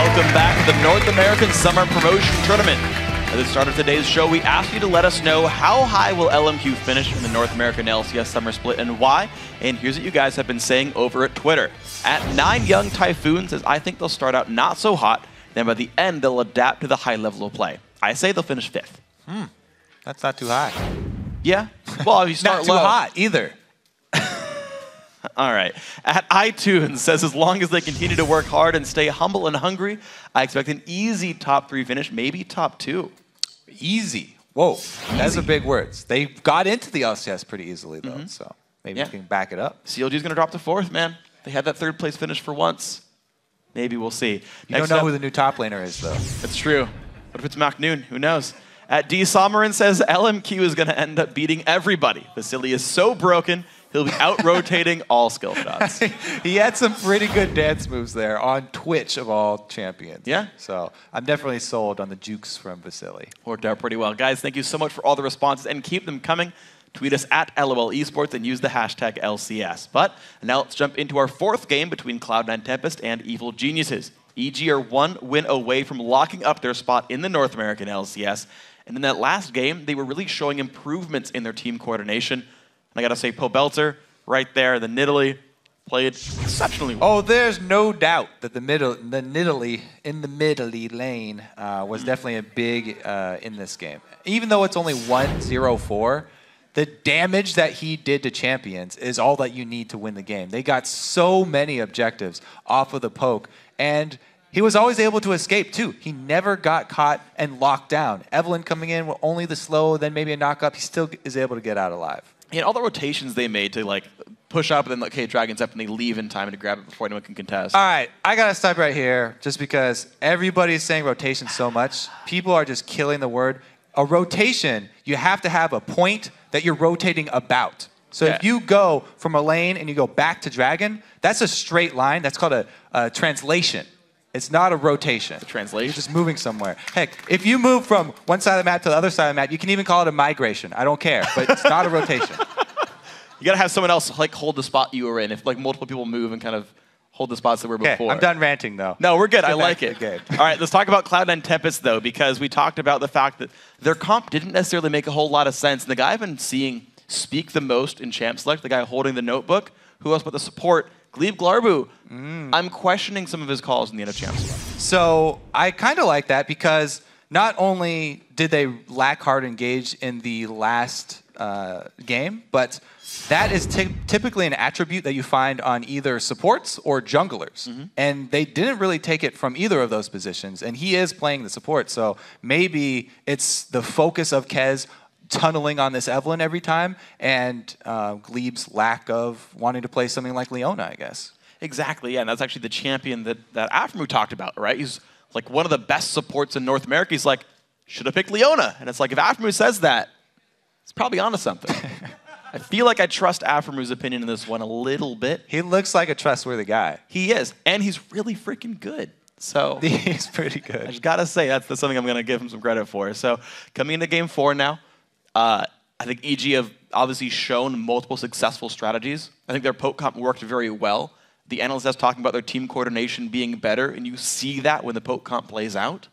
welcome back to the North American Summer Promotion Tournament. At the start of today's show, we asked you to let us know how high will LMQ finish in the North American LCS Summer Split and why. And here's what you guys have been saying over at Twitter. At 9 Young Typhoon says, I think they'll start out not so hot, then by the end they'll adapt to the high level of play. I say they'll finish 5th. That's not too high. Yeah? Well, if you start not too low. hot either. All right. At iTunes says, as long as they continue to work hard and stay humble and hungry, I expect an easy top 3 finish, maybe top 2. Easy. Whoa. Those are big words. They got into the LCS pretty easily, though, so maybe you can back it up. CLG's going to drop to 4th, man. They had that 3rd place finish for once. Maybe we'll see. You don't know who the new top laner is, though. That's true. What if it's MacNoon? Who knows? At D. Sommerin says, LMQ is going to end up beating everybody. Vasily is so broken, he'll be out-rotating all skill shots. He had some pretty good dance moves there on Twitch of all champions. Yeah. So I'm definitely sold on the jukes from Vasily. Worked out pretty well. Guys, thank you so much for all the responses, and keep them coming. Tweet us at LOL Esports and use the hashtag LCS. But now let's jump into our 4th game between Cloud9 Tempest and Evil Geniuses. EG are 1 win away from locking up their spot in the North American LCS. And in that last game, they were really showing improvements in their team coordination. And I gotta say, Pobelter, right there, the Nidalee, played exceptionally well. Oh, there's no doubt that the Nidalee in the middle lane was definitely a big in this game. Even though it's only 1-0-4, the damage that he did to champions is all that you need to win the game. They got so many objectives off of the poke, and he was always able to escape, too. He never got caught and locked down. Evelynn coming in with only the slow, then maybe a knock-up, he still is able to get out alive. And all the rotations they made to like push up and then okay, Dragon's up and they leave in time to grab it before anyone can contest. All right, I got to stop right here just because everybody's saying rotation so much. People are just killing the word. A rotation, you have to have a point that you're rotating about. So if you go from a lane and you go back to Dragon, that's a straight line. That's called a translation. It's not a rotation. A translation? You're just moving somewhere. Heck, if you move from one side of the map to the other side of the map, you can even call it a migration. I don't care, but it's not a rotation. You gotta have someone else like hold the spot you were in. If like multiple people move and kind of hold the spots that were before. I'm done ranting though. No, we're good. I like it. Okay. All right, let's talk about Cloud9 Tempest though, because we talked about the fact that their comp didn't necessarily make a whole lot of sense. And the guy I've been seeing speak the most in Champ Select, the guy holding the notebook, who else but the support, Gleebglarbu. I'm questioning some of his calls in the end of Champ Select. So I kind of like that because not only did they lack hard engage in the last game, but that is typically an attribute that you find on either supports or junglers. And they didn't really take it from either of those positions. And he is playing the support. So maybe it's the focus of Kez tunneling on this Evelynn every time and Gleeb's lack of wanting to play something like Leona, I guess. Exactly, yeah. And that's actually the champion that Afremu talked about, right? He's like one of the best supports in North America. He's like, should have picked Leona. And it's like, if Afremu says that, it's probably onto something. I feel like I trust Afremu's opinion in this one a little bit. He looks like a trustworthy guy. He is, and he's really freaking good. So he's pretty good. I just gotta say, that's something I'm gonna give him some credit for. So coming into game 4 now, I think EG have obviously shown multiple successful strategies. I think their poke comp worked very well. The analyst is talking about their team coordination being better, and you see that when the poke comp plays out.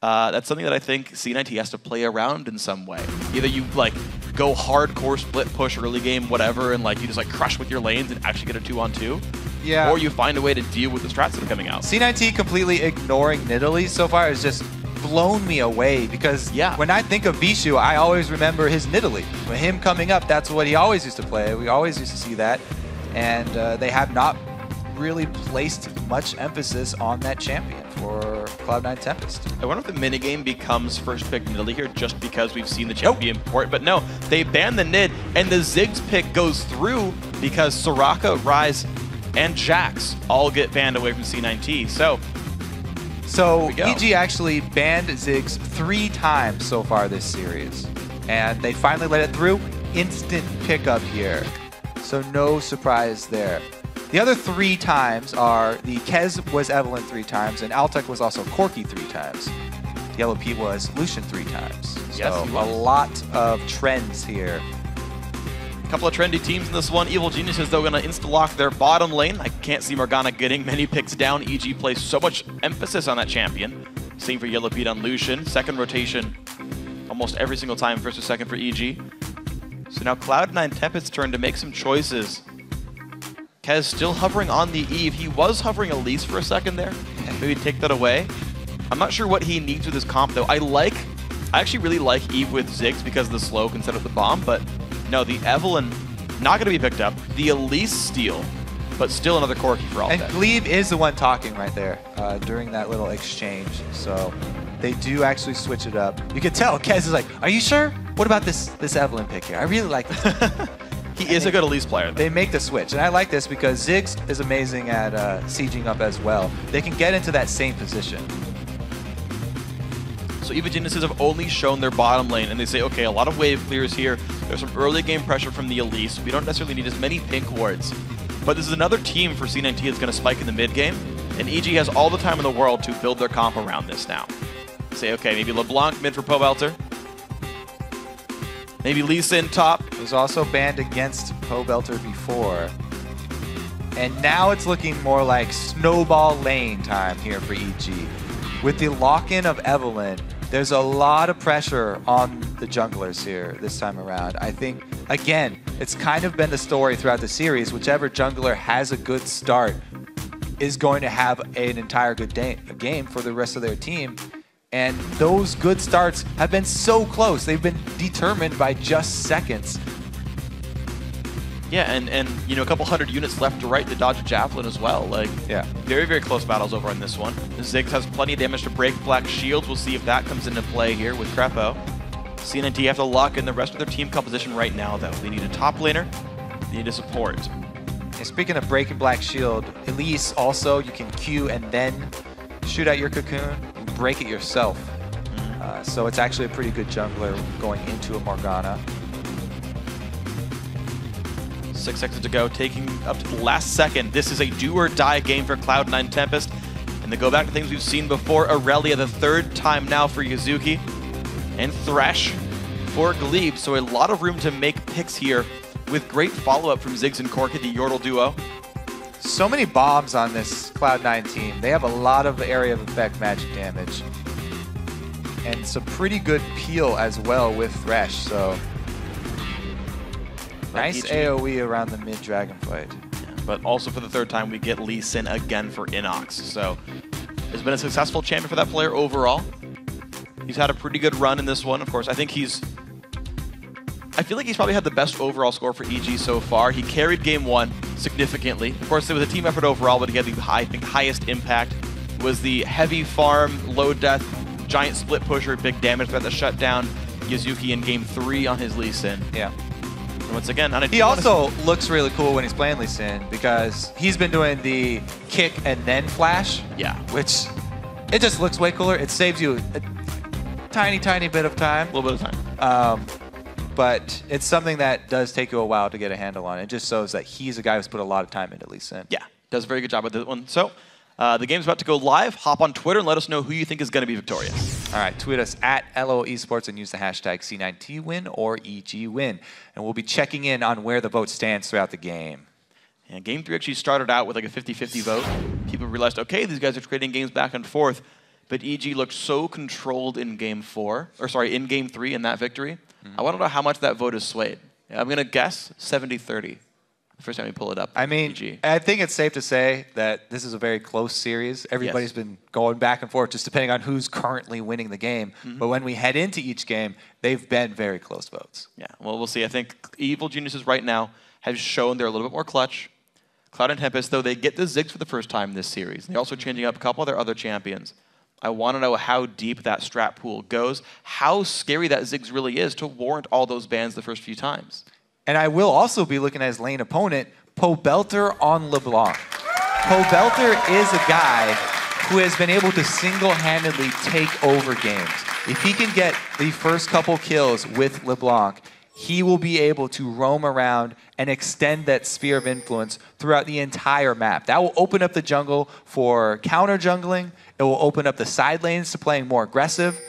That's something that I think C9T has to play around in some way. Either you like go hardcore split push early game, whatever, and like you just like crush with your lanes and actually get a 2-on-2. Yeah. Or you find a way to deal with the strats that are coming out. C9T completely ignoring Nidalee so far has just blown me away because when I think of Bischu, I always remember his Nidalee. With him coming up, that's what he always used to play. We always used to see that. And they have not really placed much emphasis on that champion for Cloud9 Tempest. I wonder if the minigame becomes first pick Nidalee here just because we've seen the champion port, but no, they ban the Nid, and the Ziggs pick goes through because Soraka, Ryze, and Jax all get banned away from C9T. So EG actually banned Ziggs 3 times so far this series, and they finally let it through. Instant pickup here, so no surprise there. The other 3 times are the Kez was Evelynn 3 times, and Altec was also Corki 3 times. Yellowpete was Lucian 3 times. So a lot of trends here. A couple of trendy teams in this one. Evil Geniuses, though, going to insta-lock their bottom lane. I can't see Morgana getting many picks down. EG plays so much emphasis on that champion. Same for Yellowpete on Lucian. Second rotation almost every single time, first or second for EG. So now Cloud9 Tempest's turn to make some choices. Kez still hovering on the Eve. He was hovering Elise for a second there. Maybe take that away. I'm not sure what he needs with his comp, though. I actually really like Eve with Ziggs because of the slow can set up the bomb, but no, the Evelynn not going to be picked up. The Elise steal, but still another Corki for Altec. And Glebe is the one talking right there during that little exchange. So they do actually switch it up. You can tell Kez is like, are you sure? What about this Evelynn pick here? I really like this. He is a good Elise player. They make the switch. And I like this because Ziggs is amazing at sieging up as well. They can get into that same position. So Evil Geniuses have only shown their bottom lane, and they say, okay, a lot of wave clears here. There's some early game pressure from the Elise. We don't necessarily need as many pink wards. But this is another team for C9T that's going to spike in the mid game, and EG has all the time in the world to build their comp around this now. Say, okay, maybe Leblanc mid for Pobelter. Maybe Lisa in top. It was also banned against Pobelter before. And now it's looking more like snowball lane time here for EG. With the lock-in of Evelynn, there's a lot of pressure on the junglers here this time around. I think, again, it's kind of been the story throughout the series. Whichever jungler has a good start is going to have an entire good game for the rest of their team. And those good starts have been so close. They've been determined by just seconds. Yeah, and you know, a couple hundred units left to right to dodge a javelin as well. Like, yeah, very, very close battles over on this one. Ziggs has plenty of damage to break black shields. We'll see if that comes into play here with Krepo. C9T have to lock in the rest of their team composition right now, though. They need a top laner. They need a support. And speaking of breaking black shield, Elise also, you can Q and then shoot out your cocoon and break it yourself. So it's actually a pretty good jungler going into a Morgana. 6 seconds to go, taking up to the last second. This is a do-or-die game for Cloud9 Tempest. And they go back to things we've seen before. Irelia, the third time now for Yazuki. And Thresh for Glebe. So a lot of room to make picks here with great follow-up from Ziggs and Corki, the Yordle duo. So many bombs on this Cloud9 team. They have a lot of area of effect magic damage. And some pretty good peel as well with Thresh. So nice AoE around the mid-dragon fight. Yeah, but also for the third time, we get Lee Sin again for Innox. So it's been a successful champion for that player overall. He's had a pretty good run in this one, of course. I feel like he's probably had the best overall score for EG so far. He carried game 1 significantly. Of course, it was a team effort overall, but he had the highest impact. Was the heavy farm, low death, giant split pusher, big damage threat that shut down Yazuki in game 3 on his Lee Sin. Yeah. Once again, he also looks really cool when he's playing Lee Sin because he's been doing the kick and then flash. Yeah. Which, it just looks way cooler. It saves you a tiny, tiny bit of time. A little bit of time. But it's something that does take you a while to get a handle on. It just shows that he's a guy who's put a lot of time into Lee Sin. Yeah, does a very good job with this one. So, the game's about to go live. Hop on Twitter and let us know who you think is going to be victorious. All right, tweet us at LO Esports and use the hashtag C9TWin or EGWin. And we'll be checking in on where the vote stands throughout the game. And game 3 actually started out with like a 50-50 vote. People realized, okay, these guys are trading games back and forth. But EG looked so controlled in game 3 in that victory. I want to know how much that vote is swayed. I'm going to guess 70-30. The first time we pull it up. I mean, EG. I think it's safe to say that this is a very close series. Everybody's been going back and forth just depending on who's currently winning the game. But when we head into each game, they've been very close votes. Yeah, well, we'll see. I think Evil Geniuses right now have shown they're a little bit more clutch. Cloud9 Tempest, though, they get the Ziggs for the first time this series. They're also changing up a couple of their other champions. I want to know how deep that strat pool goes, how scary that Ziggs really is to warrant all those bans the first few times. And I will also be looking at his lane opponent, Pobelter on Leblanc. Pobelter is a guy who has been able to single-handedly take over games. If he can get the first couple kills with Leblanc, he will be able to roam around and extend that sphere of influence throughout the entire map. That will open up the jungle for counter jungling. It will open up the side lanes to playing more aggressive.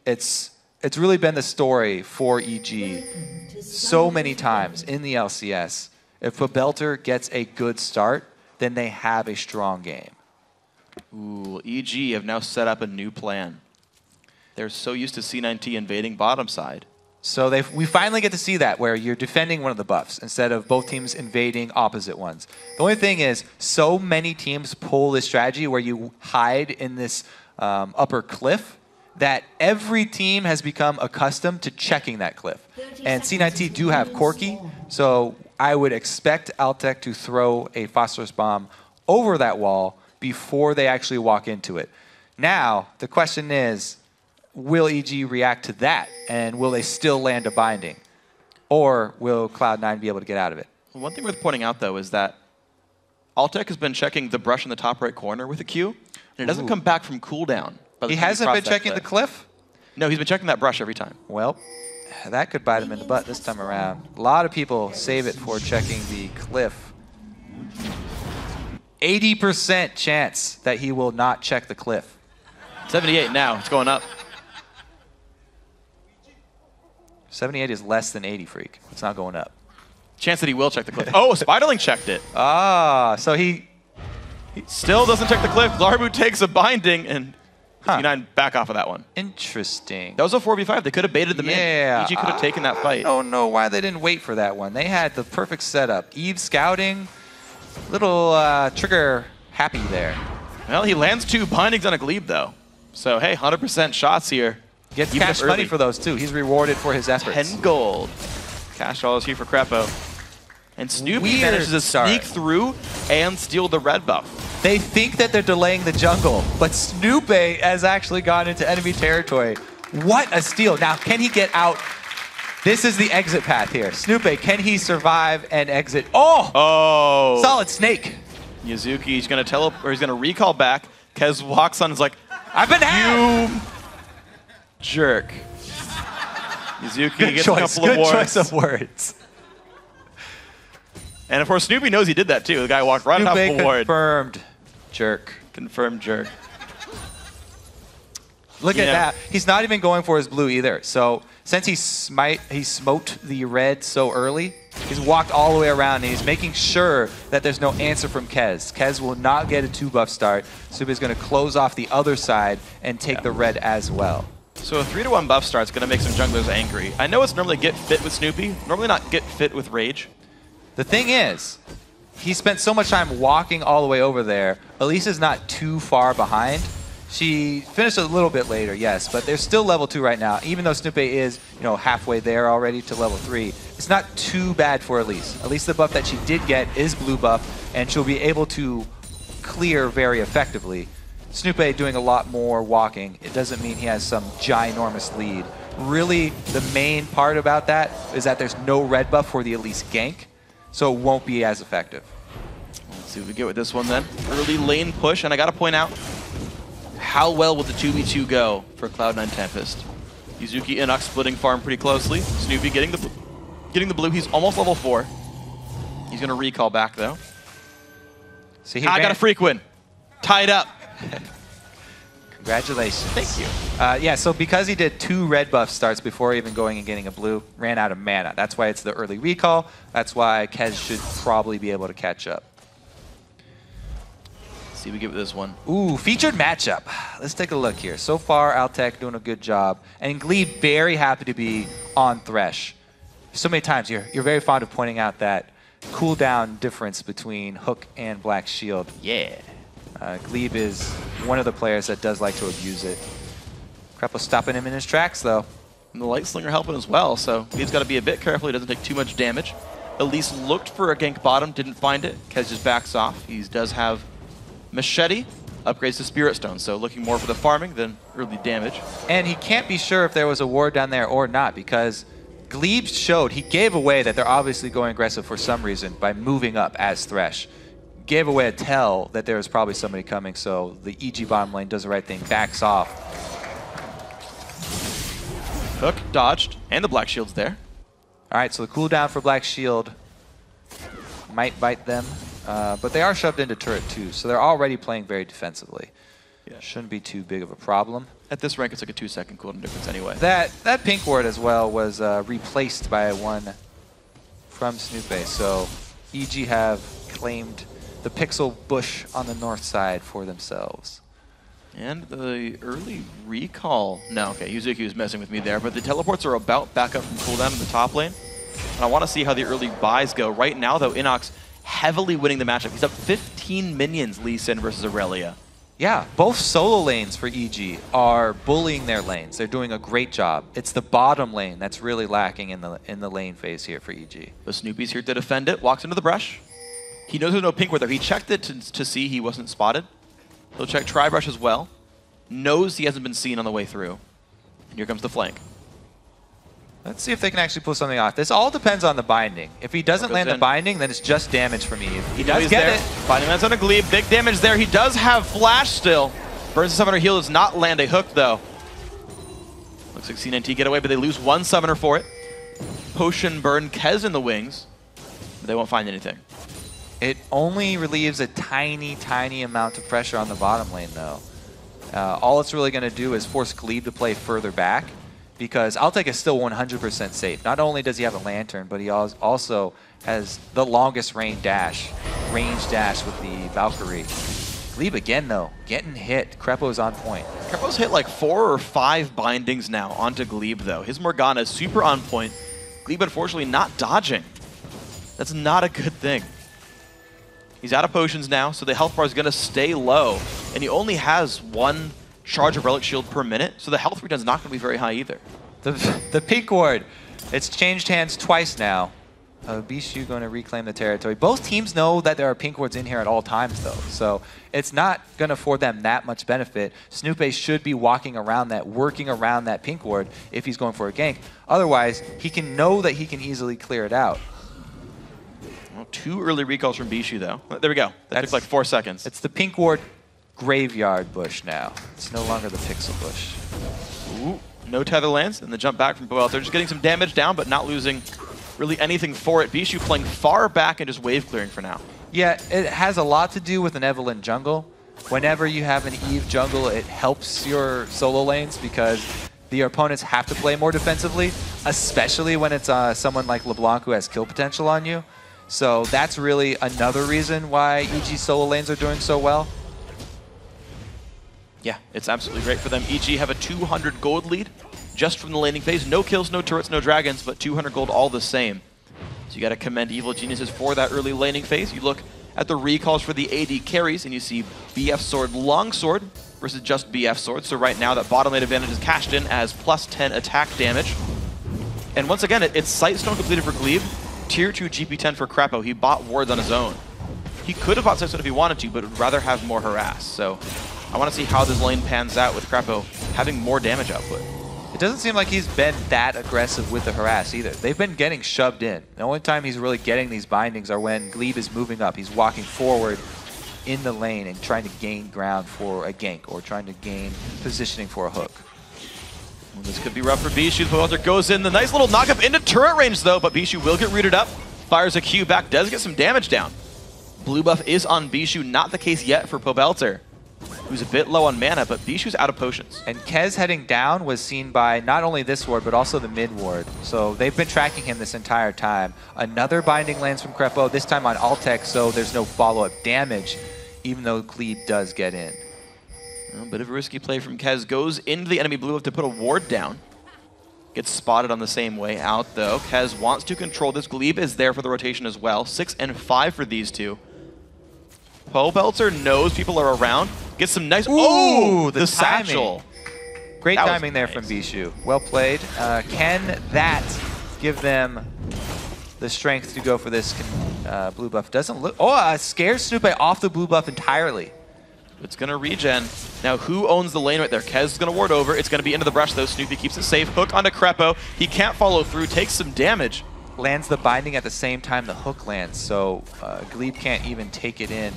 It's it's really been the story for EG so many times in the LCS. If Pobelter gets a good start, then they have a strong game. Ooh, EG have now set up a new plan. They're so used to C9T invading bottom side. So we finally get to see that, where you're defending one of the buffs instead of both teams invading opposite ones. The only thing is, so many teams pull this strategy where you hide in this upper cliff that every team has become accustomed to checking that cliff. And C9T do have Corki, so I would expect Altec to throw a phosphorus bomb over that wall before they actually walk into it. Now, the question is, will EG react to that, and will they still land a binding? Or will Cloud9 be able to get out of it? One thing worth pointing out, though, is that Altec has been checking the brush in the top right corner with a Q, and it doesn't come back from cooldown. He hasn't been checking the cliff? No, he's been checking that brush every time. Well, that could bite him in the butt this time around. A lot of people save it for checking the cliff. 80% chance that he will not check the cliff. 78 now. It's going up. 78 is less than 80, Freak. It's not going up. Chance that he will check the cliff. Oh, Spiderling checked it. Ah, so he still doesn't check the cliff. Gleebglarbu takes a binding, and C9 back off of that one. Interesting. That was a 4v5. They could have baited them in. EG could have taken that fight. I don't know why they didn't wait for that one. They had the perfect setup. Eve scouting, little trigger happy there. Well, he lands 2 bindings on a Glebe, though. So, hey, 100% shots here. Gets cash money for those, too. He's rewarded for his efforts. 10 gold. Cash dollars here for Krepo. And Snoopeh manages to sneak through and steal the red buff. They think that they're delaying the jungle, but Snoopeh has actually gone into enemy territory. What a steal. Now, can he get out? This is the exit path here. Snoopeh, can he survive and exit? Oh! Solid snake. Yazuki, he's going to recall back. Kez walks on and is like, I've been had! You jerk. Yazuki gets a couple of wards. Good choice of words. And of course, Snoopeh knows he did that too. The guy walked right on top of the ward. Confirmed jerk. Confirmed jerk. Look at that. He's not even going for his blue either. So since he smoked the red so early, he's walked all the way around and he's making sure that there's no answer from Kez. Kez will not get a 2-buff start. Snoopeh is going to close off the other side and take the red as well. So a 3-to-1 buff start is going to make some junglers angry. I know it's normally get fit with Snoopeh, normally not get fit with Rage. The thing is, he spent so much time walking all the way over there. Elise is not too far behind. She finished a little bit later, yes, but they're still level 2 right now. Even though Snoopeh is, halfway there already to level 3, it's not too bad for Elise. At least the buff that she did get is blue buff, and she'll be able to clear very effectively. Snoopeh doing a lot more walking. It doesn't mean he has some ginormous lead. Really, the main part about that is that there's no red buff for the Elise gank, so it won't be as effective. Let's see what we get with this one then. Early lane push, and I got to point out, how well will the 2v2 go for Cloud9 Tempest? Yazuki Innox splitting farm pretty closely. Snoopeh getting the blue. He's almost level 4. He's going to recall back, though. See, I got a freak win. Tied up. Congratulations. Thank you. Yeah, so because he did 2 red buff starts before even going and getting a blue, ran out of mana. That's why it's the early recall. That's why Kez should probably be able to catch up. Let's see what we get with this one. Ooh, featured matchup. Let's take a look here. So far, Altec doing a good job. And Glebe very happy to be on Thresh. So many times you're very fond of pointing out that cooldown difference between Hook and Black Shield. Yeah. Glebe is one of the players that does like to abuse it. Krepo stopping him in his tracks, though. And the Light Slinger helping as well, so Glebe's got to be a bit careful. He doesn't take too much damage. Elise looked for a gank bottom, didn't find it. Kez just backs off. He does have Machete, upgrades to Spirit Stone, so looking more for the farming than early damage. And he can't be sure if there was a ward down there or not, because Glebe showed, he gave away that they're obviously going aggressive for some reason by moving up as Thresh. Gave away a tell that there was probably somebody coming, so the EG bottom lane does the right thing, backs off. Hook dodged, and the Black Shield's there. All right, so the cooldown for Black Shield might bite them, but they are shoved into turret too, so they're already playing very defensively. Yeah. Shouldn't be too big of a problem. At this rank, it's like a 2-second cooldown difference anyway. That pink ward as well was replaced by one from Snoopeh. So EG have claimed the pixel bush on the north side for themselves. And the early recall. No, okay, Yazuki was messing with me there, but the teleports are about back up from cooldown in the top lane. And I want to see how the early buys go. Right now, though, Innox heavily winning the matchup. He's up 15 minions, Lucian versus Irelia. Yeah, both solo lanes for EG are bullying their lanes. They're doing a great job. It's the bottom lane that's really lacking in the lane phase here for EG. But Snoopeh's here to defend it, walks into the brush. He knows there's no pink ward there. He checked it to see he wasn't spotted. He'll check Tri-Brush as well. Knows he hasn't been seen on the way through. And here comes the flank. Let's see if they can actually pull something off. This all depends on the binding. If he doesn't land the binding, then it's just damage from Eve. He does get it. Binding lands on a Gleeb. Big damage there. He does have flash still. Burns the summoner heal, does not land a hook though. Looks like C9T get away, but they lose one summoner for it. Potion burn Kez in the wings. But they won't find anything. It only relieves a tiny, tiny amount of pressure on the bottom lane, though. All it's really going to do is force Gleeb to play further back, because Altec is still 100% safe. Not only does he have a lantern, but he also has the longest range dash with the Valkyrie. Gleeb again, though, getting hit. Krepo's on point. Krepo's hit like 4 or 5 bindings now onto Gleeb, though. His Morgana is super on point. Gleeb, unfortunately, not dodging. That's not a good thing. He's out of potions now, so the health bar is going to stay low. And he only has 1 charge of Relic Shield per minute, so the health return is not going to be very high either. The pink ward, it's changed hands twice now. Bischu going to reclaim the territory. Both teams know that there are pink wards in here at all times, though, so it's not going to afford them that much benefit. Snoopeh should be working around that pink ward if he's going for a gank. Otherwise, he can know that he can easily clear it out. Well, 2 early recalls from Bischu, though. There we go. That took like 4 seconds. It's the pink ward graveyard bush now. It's no longer the pixel bush. Ooh, no tether lands, and the jump back from Pobelter. Just getting some damage down, but not losing really anything for it. Bischu playing far back and just wave clearing for now. Yeah, it has a lot to do with an Evelynn jungle. Whenever you have an Eve jungle, it helps your solo lanes because the opponents have to play more defensively, especially when it's someone like Leblanc who has kill potential on you. So that's really another reason why EG solo lanes are doing so well. Yeah, it's absolutely great for them. EG have a 200 gold lead just from the laning phase. No kills, no turrets, no dragons, but 200 gold all the same. So you got to commend Evil Geniuses for that early laning phase. You look at the recalls for the AD carries, and you see BF Sword, Longsword versus just BF Sword. So right now that bottom lane advantage is cashed in as +10 attack damage. And once again, it's Sightstone completed for Gleeb. Tier 2 GP10 for Krepo. He bought wards on his own. He could have bought Sightstone if he wanted to, but would rather have more harass. So I want to see how this lane pans out with Krepo having more damage output. It doesn't seem like he's been that aggressive with the harass either. They've been getting shoved in. The only time he's really getting these bindings are when Gleeb is moving up. He's walking forward in the lane and trying to gain ground for a gank or trying to gain positioning for a hook. Well, this could be rough for Bischu. Pobelter goes in. The nice little knockup into turret range, though, but Bischu will get rooted up. Fires a Q back, does get some damage down. Blue buff is on Bischu, not the case yet for Pobelter, who's a bit low on mana, but Bischu's out of potions. And Kez heading down was seen by not only this ward, but also the mid ward. So they've been tracking him this entire time. Another binding lands from Krepo, this time on Altec, so there's no follow-up damage, even though Gleeb does get in. A bit of a risky play from Kez. Goes into the enemy blue buff to put a ward down. Gets spotted on the same way out, though. Kez wants to control this. Gleeb is there for the rotation as well. 6 and 5 for these two. Pobelter knows people are around. Gets some nice... Ooh, the satchel. Great timing there from Bischu. Well played. Can that give them the strength to go for this blue buff? Doesn't look... Oh, scares Snoopeh off the blue buff entirely. It's going to regen. Now, who owns the lane right there? Kez is going to ward over. It's going to be into the brush, though. Snoopeh keeps it safe. Hook onto Krepo. He can't follow through. Takes some damage. Lands the binding at the same time the hook lands, so Gleeb can't even take it in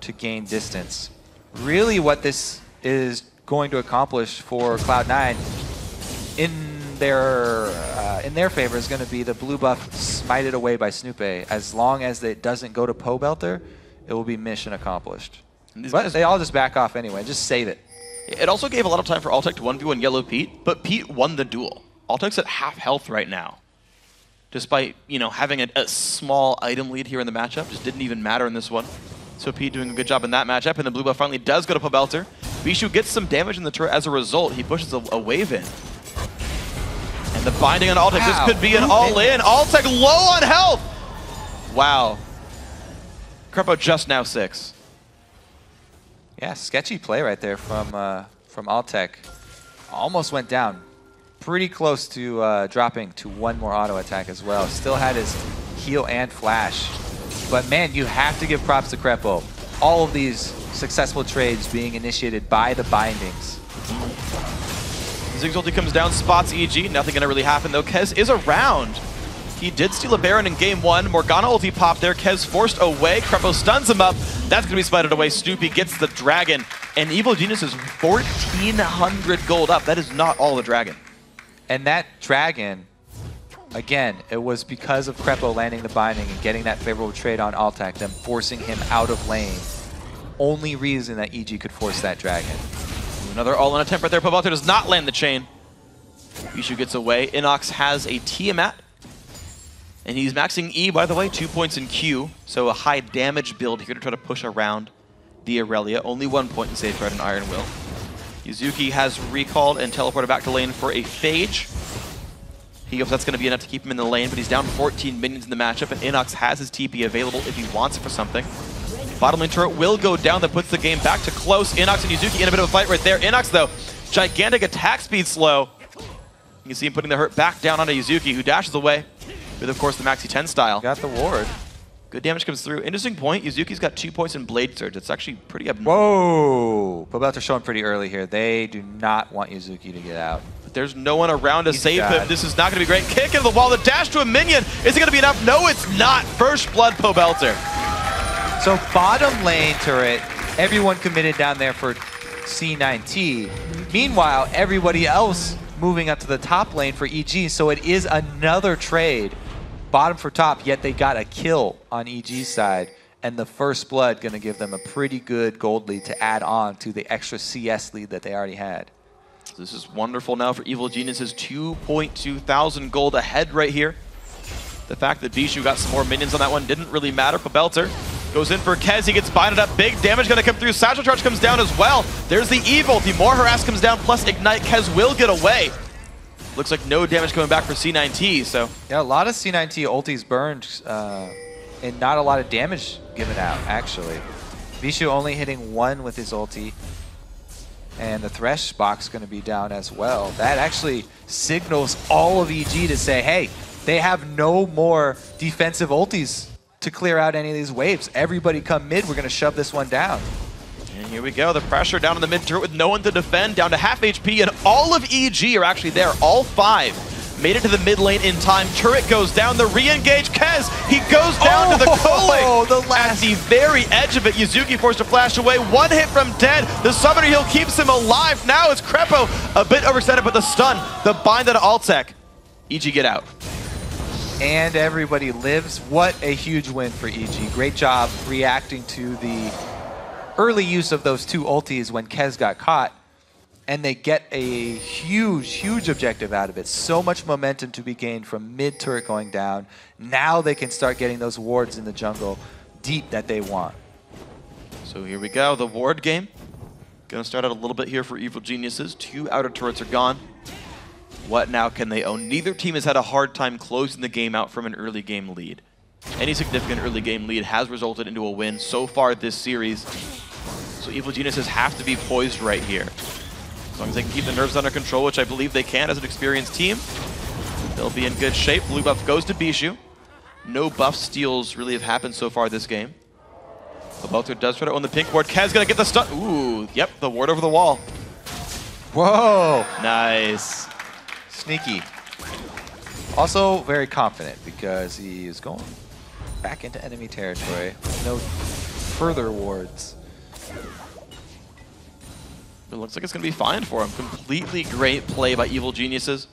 to gain distance. Really what this is going to accomplish for Cloud9 in their favor is going to be the blue buff smited away by Snoopeh. As long as it doesn't go to Pobelter, it will be mission accomplished. But they all just back off anyway. Just save it. It also gave a lot of time for Altec to 1v1 Yellowpete, but Pete won the duel. Altec's at half health right now. Despite, you know, having a small item lead here in the matchup, just didn't even matter in this one. So Pete doing a good job in that matchup, and the blue buff finally does go to Pobelter. Bischu gets some damage in the turret as a result. He pushes a wave in. And the binding on Altec, this could be an all-in. Altec low on health! Wow. Krepo just now 6. Yeah, sketchy play right there from Altec. Almost went down. Pretty close to dropping to one more auto attack as well. Still had his heal and flash. But man, you have to give props to Krepo. All of these successful trades being initiated by the bindings. Ziggs ulti comes down, spots EG. Nothing gonna really happen though. Kez is around. He did steal a Baron in game 1. Morgana ulti popped there. Kez forced away. Krepo stuns him up. That's going to be spited away. Snoopeh gets the dragon. And Evil Genius is 1,400 gold up. That is not all the dragon. And that dragon, again, it was because of Krepo landing the binding and getting that favorable trade on Altec, them forcing him out of lane. Only reason that EG could force that dragon. Another all-in attempt right there. Pobelter does not land the chain. Bischu gets away. Innox has a Tiamat. And he's maxing E, by the way, 2 points in Q. So a high damage build here to try to push around the Irelia. Only 1 point in Safeguard and Iron Will. Yazuki has recalled and teleported back to lane for a Phage. He hopes that's going to be enough to keep him in the lane, but he's down 14 minions in the matchup, and Innox has his TP available if he wants it for something. Bottom lane turret will go down. That puts the game back to close. Innox and Yazuki in a bit of a fight right there. Innox, though, gigantic attack speed slow. You can see him putting the hurt back down onto Yazuki, who dashes away with, of course, the Maxi 10 style. Got the ward. Good damage comes through. Interesting point, Yazuki's got 2 points in Blade Surge. It's actually pretty abnormal. Whoa! Pobelter showing pretty early here. They do not want Yazuki to get out. But there's no one around to save him. This is not going to be great. Kick into the wall, the dash to a minion. Is it going to be enough? No, it's not. First blood Pobelter. So bottom lane turret, everyone committed down there for C9T. Meanwhile, everybody else moving up to the top lane for EG, so it is another trade. Bottom for top, yet they got a kill on EG's side, and the first blood going to give them a pretty good gold lead to add on to the extra CS lead that they already had. This is wonderful now for Evil Geniuses. 2.2 thousand gold ahead right here. The fact that Bischu got some more minions on that one didn't really matter. Pobelter goes in for Kez. He gets binded up. Big damage going to come through. Satchel Charge comes down as well. There's the Evil. The more harass comes down, plus Ignite. Kez will get away. Looks like no damage coming back for C9T, so. Yeah, a lot of C9T ultis burned and not a lot of damage given out, actually. Bischu only hitting 1 with his ulti. And the Thresh box going to be down as well. That actually signals all of EG to say, hey, they have no more defensive ultis to clear out any of these waves. Everybody come mid, we're going to shove this one down. And here we go, the pressure down in the mid turret with no one to defend, down to half HP, and all of EG are actually there. All 5 made it to the mid lane in time. Turret goes down, the re-engage. Kez, he goes down to the Kole. At the very edge of it, Yazuki forced to flash away. 1 hit from dead. The summoner heal keeps him alive. Now it's Krepo, a bit overextended, but the stun, the bind on Altec. EG get out. And everybody lives. What a huge win for EG. Great job reacting to the early use of those 2 ultis when Kez got caught. And they get a huge, huge objective out of it. So much momentum to be gained from mid turret going down. Now they can start getting those wards in the jungle deep that they want. So here we go, the ward game. Gonna start out a little bit here for Evil Geniuses. 2 outer turrets are gone. What now can they own? Neither team has had a hard time closing the game out from an early game lead. Any significant early game lead has resulted into a win so far this series. So Evil Geniuses have to be poised right here. As long as they can keep the nerves under control, which I believe they can as an experienced team, they'll be in good shape. Blue buff goes to Bischu. No buff steals really have happened so far this game. Pobelter does try to own the pink ward. Kez gonna get the stun. Ooh, yep, the ward over the wall. Whoa! Nice. Sneaky. Also very confident because he is going back into enemy territory. No further wards. It looks like it's going to be fine for him. Completely great play by Evil Geniuses.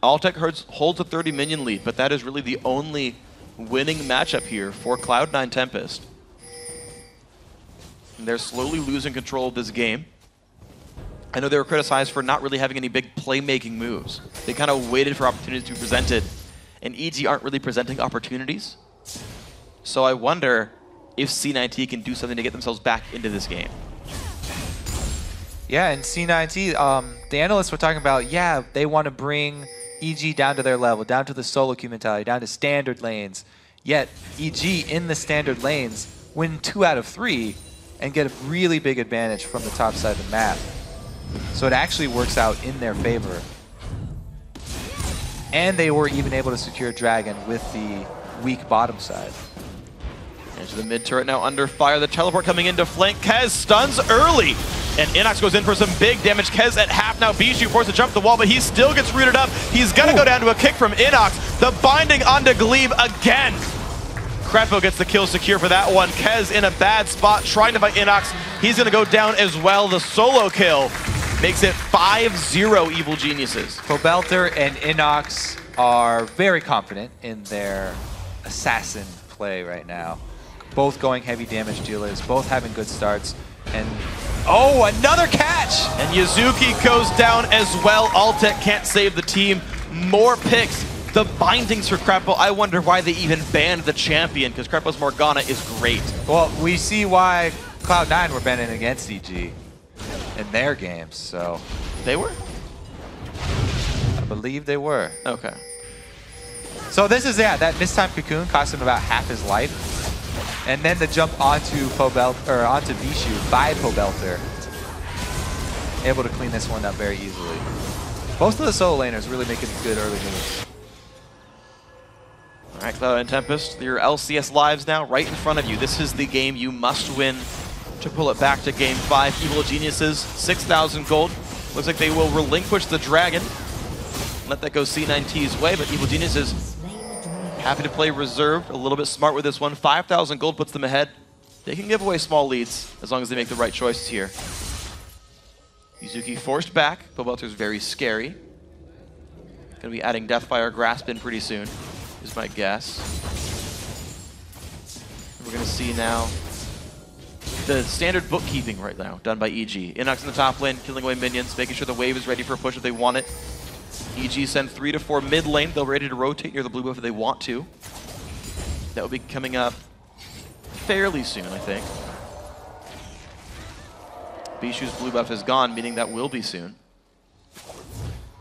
Altec holds a 30 minion lead, but that is really the only winning matchup here for Cloud9 Tempest. And they're slowly losing control of this game. I know they were criticized for not really having any big playmaking moves. They kind of waited for opportunities to be presented, and EG aren't really presenting opportunities. So I wonder if C9T can do something to get themselves back into this game. Yeah, and C9T, the analysts were talking about, yeah, they want to bring EG down to their level, down to the solo queue mentality, down to standard lanes. Yet EG in the standard lanes win 2 out of 3 and get a really big advantage from the top side of the map. So it actually works out in their favor. And they were even able to secure Dragon with the weak bottom side. Into the mid turret now under fire. The teleport coming in to flank. Kez stuns early. And Innox goes in for some big damage. Kez at half now. Bischu forced to jump the wall, but he still gets rooted up. He's going to go down to a kick from Innox. The binding onto Gleeb again. Krepo gets the kill secure for that one. Kez in a bad spot trying to fight Innox. He's going to go down as well. The solo kill makes it 5-0 Evil Geniuses. Pobelter and Innox are very confident in their assassin play right now. Both going heavy damage dealers, both having good starts. And oh, another catch! And Yazuki goes down as well. Altec can't save the team. More picks. The bindings for Krepo, I wonder why they even banned the champion, because Krepo's Morgana is great. Well, we see why Cloud9 were banning against EG in their games, so. They were? I believe they were. Okay. So this is, yeah, that mistime cocoon cost him about half his life. And then the jump onto onto Bischu by Pobelter. Able to clean this one up very easily. Both of the solo laners really making good early moves. All right, Cloud and Tempest, your LCS lives now right in front of you. This is the game you must win to pull it back to Game 5. Evil Geniuses, 6,000 gold. Looks like they will relinquish the Dragon. Let that go C9T's way, but Evil Geniuses happy to play reserved, a little bit smart with this one. 5,000 gold puts them ahead. They can give away small leads as long as they make the right choices here. Yazuki forced back. Pobelter's very scary. Gonna be adding Deathfire Grasp in pretty soon, is my guess. We're gonna see now the standard bookkeeping right now done by EG. Innox in the top lane, killing away minions, making sure the wave is ready for a push if they want it. EG send 3 to 4 mid lane. They'll be ready to rotate near the blue buff if they want to. That will be coming up fairly soon, I think. Bischu's blue buff is gone, meaning that will be soon.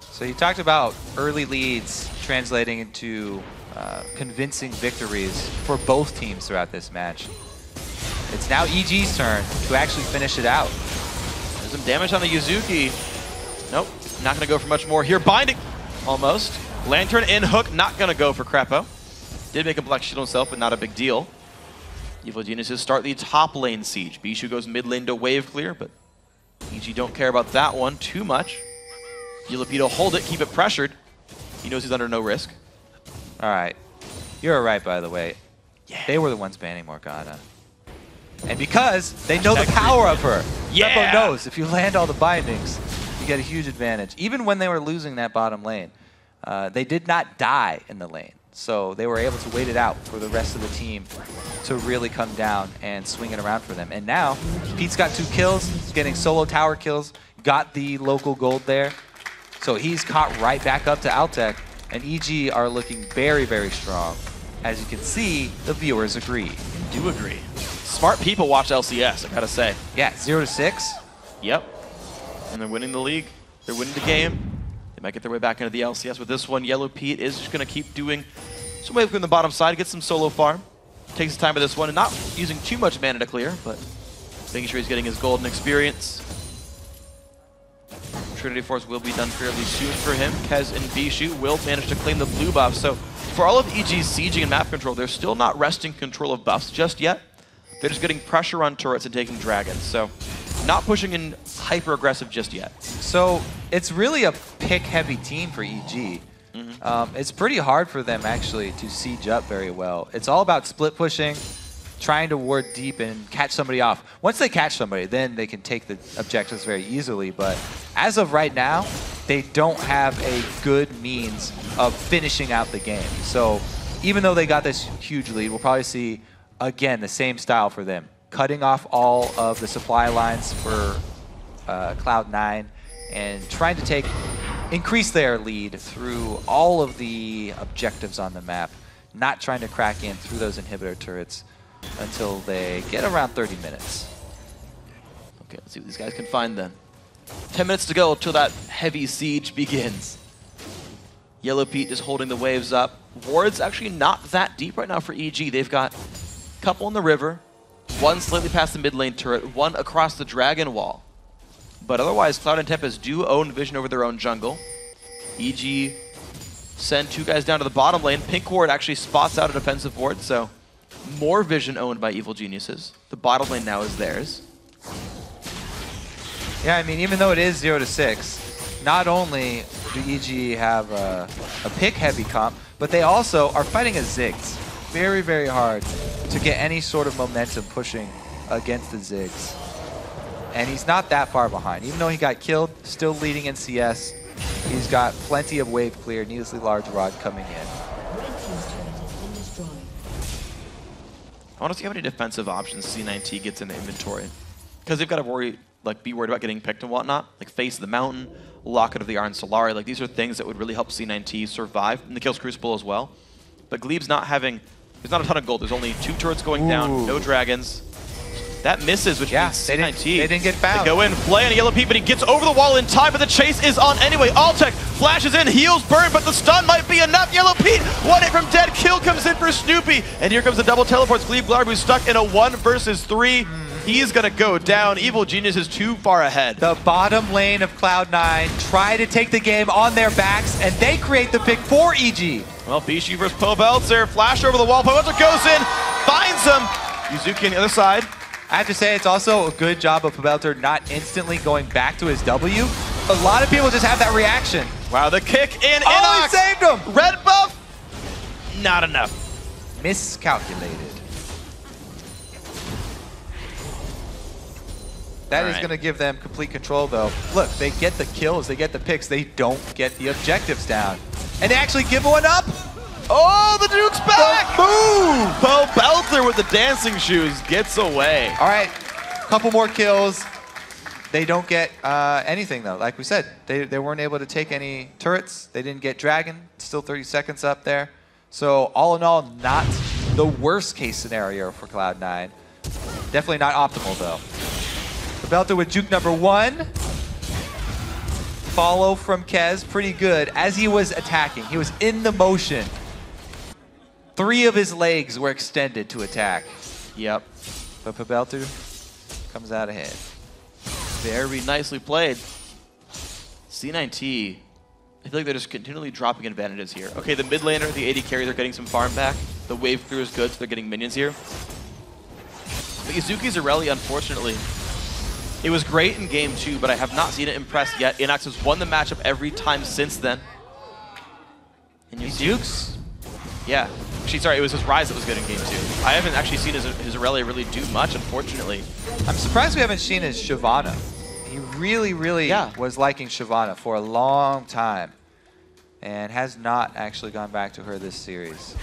So you talked about early leads translating into convincing victories for both teams throughout this match. It's now EG's turn to actually finish it out. There's some damage on the Yazuki. Nope, not gonna go for much more here. Binding, almost. Lantern in, hook, not gonna go for Krepo. Did make a black shield himself, but not a big deal. Evil Geniuses start the top lane siege. Bischu goes mid lane to wave clear, but EG don't care about that one too much. Yellowpete will hold it, keep it pressured. He knows he's under no risk. All right, you're right, by the way. Yeah. They were the ones banning Morgana. And because they know the power of her. Yeah. Krepo knows if you land all the bindings, you get a huge advantage. Even when they were losing that bottom lane, they did not die in the lane. So they were able to wait it out for the rest of the team to really come down and swing it around for them. And now, Pete's got 2 kills. He's getting solo tower kills. Got the local gold there. So he's caught right back up to Altec. And EG are looking very, very strong. As you can see, the viewers agree. Do agree. Smart people watch LCS, I gotta say. Yeah, 0-6. Yep. And they're winning the league. They're winning the game. They might get their way back into the LCS with this one. Yellowpete is just going to keep doing some wave from the bottom side, get some solo farm. Takes his time with this one, and not using too much mana to clear, but making sure he's getting his golden experience. Trinity Force will be done fairly soon for him. Kez and Bischu will manage to claim the blue buff. So for all of EG's sieging and map control, they're still not wresting control of buffs just yet. They're just getting pressure on turrets and taking dragons. So not pushing in hyper aggressive just yet. So it's really a pick-heavy team for EG. It's pretty hard for them actually to siege up very well. It's all about split pushing, trying to ward deep and catch somebody off. Once they catch somebody, then they can take the objectives very easily. But as of right now, they don't have a good means of finishing out the game. So even though they got this huge lead, we'll probably see, again, the same style for them. cutting off all of the supply lines for Cloud9 and trying to increase their lead through all of the objectives on the map, not trying to crack in through those inhibitor turrets until they get around 30 minutes. Okay, let's see what these guys can find then. 10 minutes to go till that heavy siege begins. Yellowpete just holding the waves up. Ward's actually not that deep right now for EG. They've got a couple in the river, one slightly past the mid lane turret, one across the dragon wall. But otherwise, Cloud and Tempest do own vision over their own jungle. EG send 2 guys down to the bottom lane. Pink Ward actually spots out a defensive ward, so more vision owned by Evil Geniuses. The bottom lane now is theirs. Yeah, I mean, even though it is 0 to 6, not only do EG have a pick-heavy comp, but they also are fighting a Ziggs. Very, very hard to get any sort of momentum pushing against the Ziggs. And he's not that far behind. Even though he got killed, still leading in CS. He's got plenty of wave clear, needlessly large rod coming in. I want to see how many defensive options C9T gets in the inventory. Because they've got to be worried about getting picked and whatnot. Like Face of the Mountain, Locket of the Iron Solari. Like these are things that would really help C9T survive. And the Kills Crucible as well. But Gleeb's not having, there's not a ton of gold. There's only 2 turrets going down, no dragons. That misses, which means C9T. They didn't get found. They go in, play on a Yellowpete, but he gets over the wall in time, but the chase is on anyway. Altec flashes in, heals burn, but the stun might be enough. Yellowpete, 1 hit from dead, kill comes in for Snoopeh, and here comes the double teleports. Gleebglarbu stuck in a 1 versus 3. He's gonna go down. Evil Genius is too far ahead. The bottom lane of Cloud9 try to take the game on their backs, and they create the pick for EG. Well, Bischu versus Pobelter, flash over the wall. Pobelter goes in, finds him. Yazuki on the other side. I have to say, it's also a good job of Pobelter not instantly going back to his W. A lot of people just have that reaction. Wow, the kick in Innox. Oh, he saved him! Red buff, not enough. Miscalculated. That is going to give them complete control, though. Look, they get the kills, they get the picks, they don't get the objectives down. And they actually give one up! Oh, the Duke's back! Boom! Pobelter with the dancing shoes gets away. All right, couple more kills. They don't get anything, though. Like we said, they weren't able to take any turrets. They didn't get Dragon. Still 30 seconds up there. So all in all, not the worst case scenario for Cloud9. Definitely not optimal, though. Pobelter with juke number 1. Follow from Kez, pretty good. As he was attacking, he was in the motion. 3 of his legs were extended to attack. Yep. But Pobelter comes out ahead. Very nicely played. C9T, I feel like they're just continually dropping advantages here. Okay, the mid laner, the AD carry, they're getting some farm back. The wave clear is good, so they're getting minions here. But Yazuki's Irelia, unfortunately, it was great in game 2, but I have not seen it impress yet. Innox has won the matchup every time since then. And He jukes? Yeah. Actually, sorry, it was his Rise that was good in game 2. I haven't actually seen his Irelia really do much, unfortunately. I'm surprised we haven't seen his Shyvana. He really was liking Shyvana for a long time. And has not actually gone back to her this series.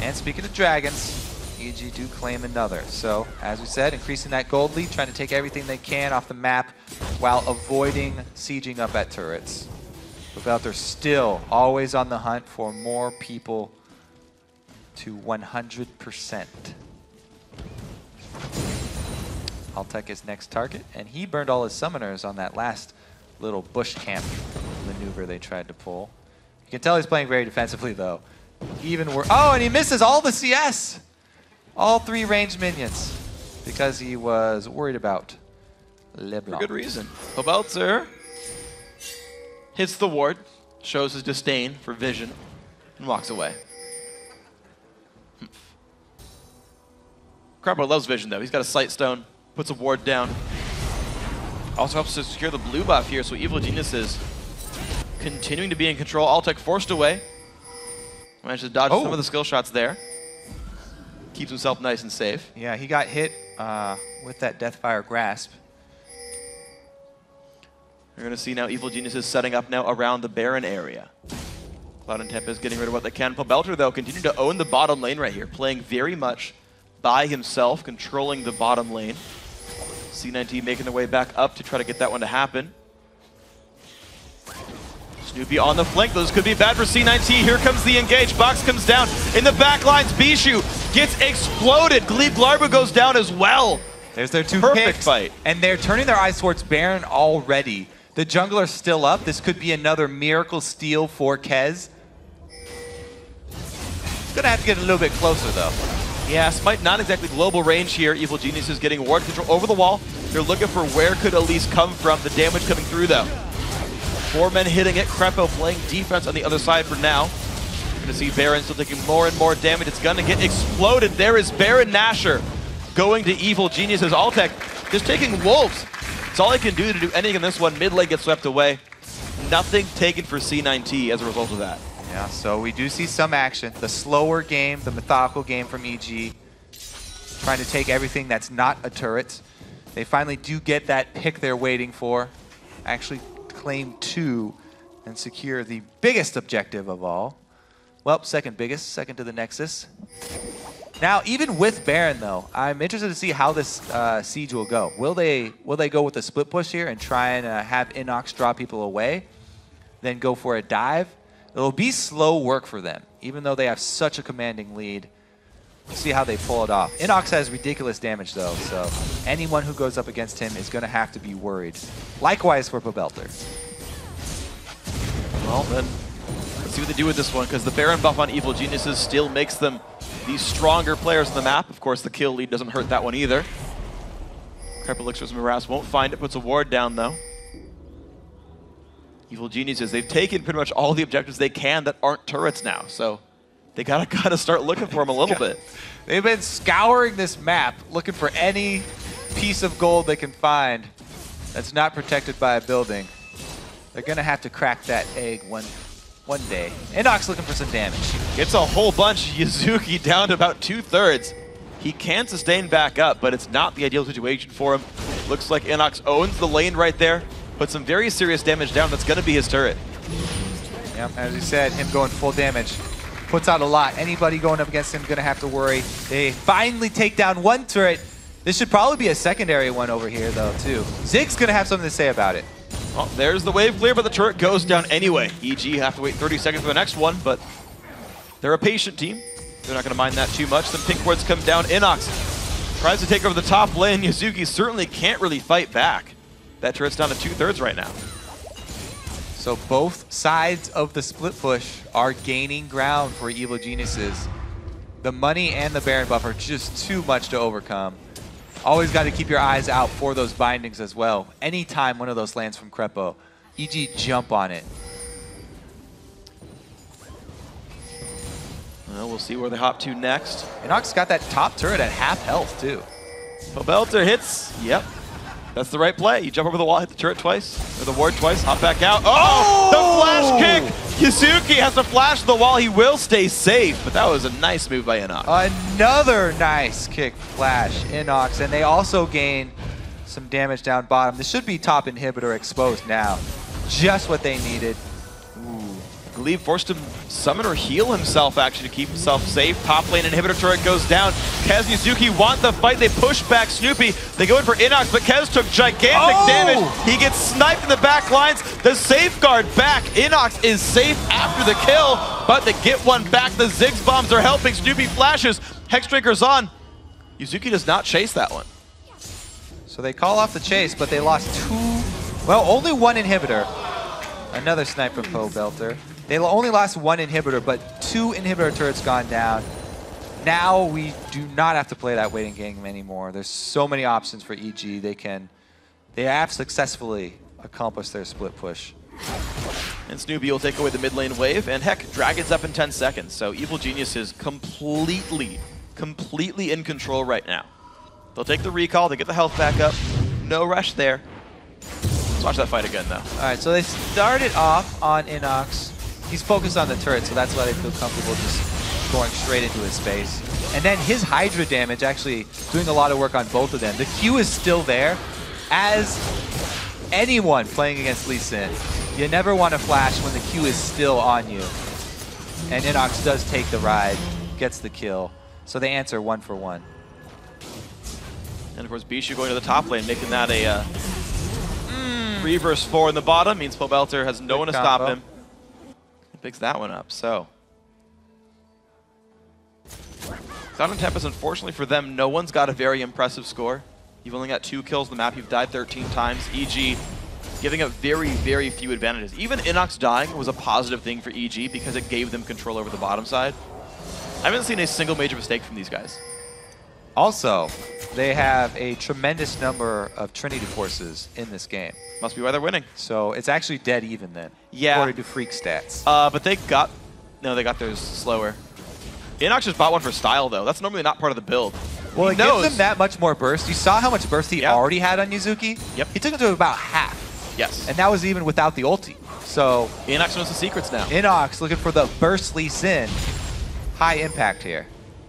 And speaking of dragons, EG do claim another. So, as we said, increasing that gold lead, trying to take everything they can off the map while avoiding sieging up at turrets. Pobelter still always on the hunt for more people to 100%. Altec is next target, and he burned all his summoners on that last little bush camp maneuver they tried to pull. You can tell he's playing very defensively, though. Oh, and he misses all the CS! All 3 ranged minions, because he was worried about Leblanc. For good reason. Pobelter hits the ward, shows his disdain for vision, and walks away. Krepo loves vision, though. He's got a sight stone, puts a ward down. Also helps to secure the blue buff here, so Evil Genius is continuing to be in control. Altec forced away. Managed to dodge some of the skill shots there. Keeps himself nice and safe. Yeah, he got hit with that Deathfire Grasp. We're going to see now Evil Genius is setting up now around the Baron area. Cloud and Tempest getting rid of what they can. Pobelter, though, continue to own the bottom lane right here, playing very much by himself, controlling the bottom lane. C9T making their way back up to try to get that one to happen. Snoopeh on the flank. Those could be bad for C9T. Here comes the engage. Box comes down. In the back lines, Bischu gets exploded. Gleebglarbu goes down as well. There's their two Perfect picks. fight. And they're turning their eyes towards Baron already. The jungler's still up. This could be another miracle steal for Kez. Gonna have to get a little bit closer though. Yeah, Smite not exactly global range here. Evil Genius is getting ward control over the wall. They're looking for where could Elise come from. The damage coming through though. 4 men hitting it. Krepo playing defense on the other side for now. You're gonna see Baron still taking more and more damage. It's gonna get exploded. There is Baron Nashor going to Evil Genius's Altec, just taking wolves. It's all he can do to do anything in this one. Mid lane gets swept away. Nothing taken for C9T as a result of that. Yeah, so we do see some action. The slower game, the methodical game from EG, trying to take everything that's not a turret. They finally do get that pick they're waiting for. Actually claim 2 and secure the biggest objective of all. Well, second biggest, second to the Nexus. Now, even with Baron though, I'm interested to see how this siege will go. Will they go with a split push here and try and have Innox draw people away, then go for a dive? It'll be slow work for them, even though they have such a commanding lead. We'll see how they pull it off. Innox has ridiculous damage though, so anyone who goes up against him is going to have to be worried. Likewise for Pobelter. Well, then let's see what they do with this one, because the Baron buff on Evil Geniuses still makes them the stronger players on the map. Of course, the kill lead doesn't hurt that one either. Krepo Elixirs Morass won't find it, puts a ward down though. Evil Geniuses, they've taken pretty much all the objectives they can that aren't turrets now, so they gotta start looking for them a little bit. They've been scouring this map, looking for any piece of gold they can find that's not protected by a building. They're gonna have to crack that egg one day. Innox looking for some damage. Gets a whole bunch. Yazuki down to about 2/3. He can sustain back up, but it's not the ideal situation for him. Looks like Innox owns the lane right there. Put some very serious damage down. That's going to be his turret. Yep, as you said, him going full damage puts out a lot. Anybody going up against him going to have to worry. They finally take down one turret. This should probably be a secondary one over here, though, too. Ziggs going to have something to say about it. Well, there's the wave clear, but the turret goes down anyway. EG have to wait 30 seconds for the next one, but they're a patient team. They're not going to mind that too much. Some pink wards come down. Innox tries to take over the top lane. Yazuki certainly can't really fight back. That turret's down to 2/3 right now. So both sides of the split push are gaining ground for Evil Geniuses. The money and the Baron buff are just too much to overcome. Always got to keep your eyes out for those bindings as well. Anytime one of those lands from Krepo, EG jump on it. Well, we'll see where they hop to next. Innox got that top turret at half health too. Pobelter hits. Yep. That's the right play. You jump over the wall, hit the turret twice, or the ward twice, hop back out. Oh! The flash kick! Yazuki has to flash the wall. He will stay safe, but that was a nice move by Innox. Another nice kick flash, Innox, and they also gain some damage down bottom. This should be top inhibitor exposed now. Just what they needed. Glebe forced him summon or heal himself actually to keep himself safe. Top lane inhibitor turret goes down. Kez and Yazuki want the fight. They push back Snoopeh. They go in for Innox, but Kez took gigantic damage. He gets sniped in the back lines. The safeguard back. Innox is safe after the kill, but they get one back. The Ziggs bombs are helping. Snoopeh flashes. Hexdrinker's on. Yazuki does not chase that one. So they call off the chase, but they lost only one inhibitor. Another snipe from Pobelter. They only lost one inhibitor, but 2 inhibitor turrets gone down. Now we do not have to play that waiting game anymore. There's so many options for EG. They have successfully accomplished their split push. And Snoopeh will take away the mid lane wave, and heck, Dragon's up in 10 seconds. So Evil Genius is completely in control right now. They'll take the recall, they get the health back up. No rush there. Let's watch that fight again, though. All right, so they started off on Innox. He's focused on the turret, so that's why they feel comfortable just going straight into his space. And then his Hydra damage actually doing a lot of work on both of them. The Q is still there. As anyone playing against Lee Sin, you never want to flash when the Q is still on you. And Innox does take the ride, gets the kill. So they answer 1 for 1. And of course, Bischu going to the top lane, making that a 3 versus 4 in the bottom. Means Pobelter has no one to stop him. He picks that one up, so. Cloud9 Tempest, unfortunately for them, no one's got a very impressive score. You've only got 2 kills on the map. You've died 13 times. EG giving up very, very few advantages. Even Innox dying was a positive thing for EG because it gave them control over the bottom side. I haven't seen a single major mistake from these guys. Also, they have a tremendous number of Trinity forces in this game. Must be why they're winning. So it's actually dead even then, yeah. according to Freak stats. But they got theirs slower. Innox just bought one for style, though. That's normally not part of the build. Well, it gives him that much more burst. You saw how much burst he already had on Yazuki? Yep. He took it to about half. Yes. And that was even without the ulti. So Innox knows the secrets now. Innox looking for the burst Lee Sin. High impact here.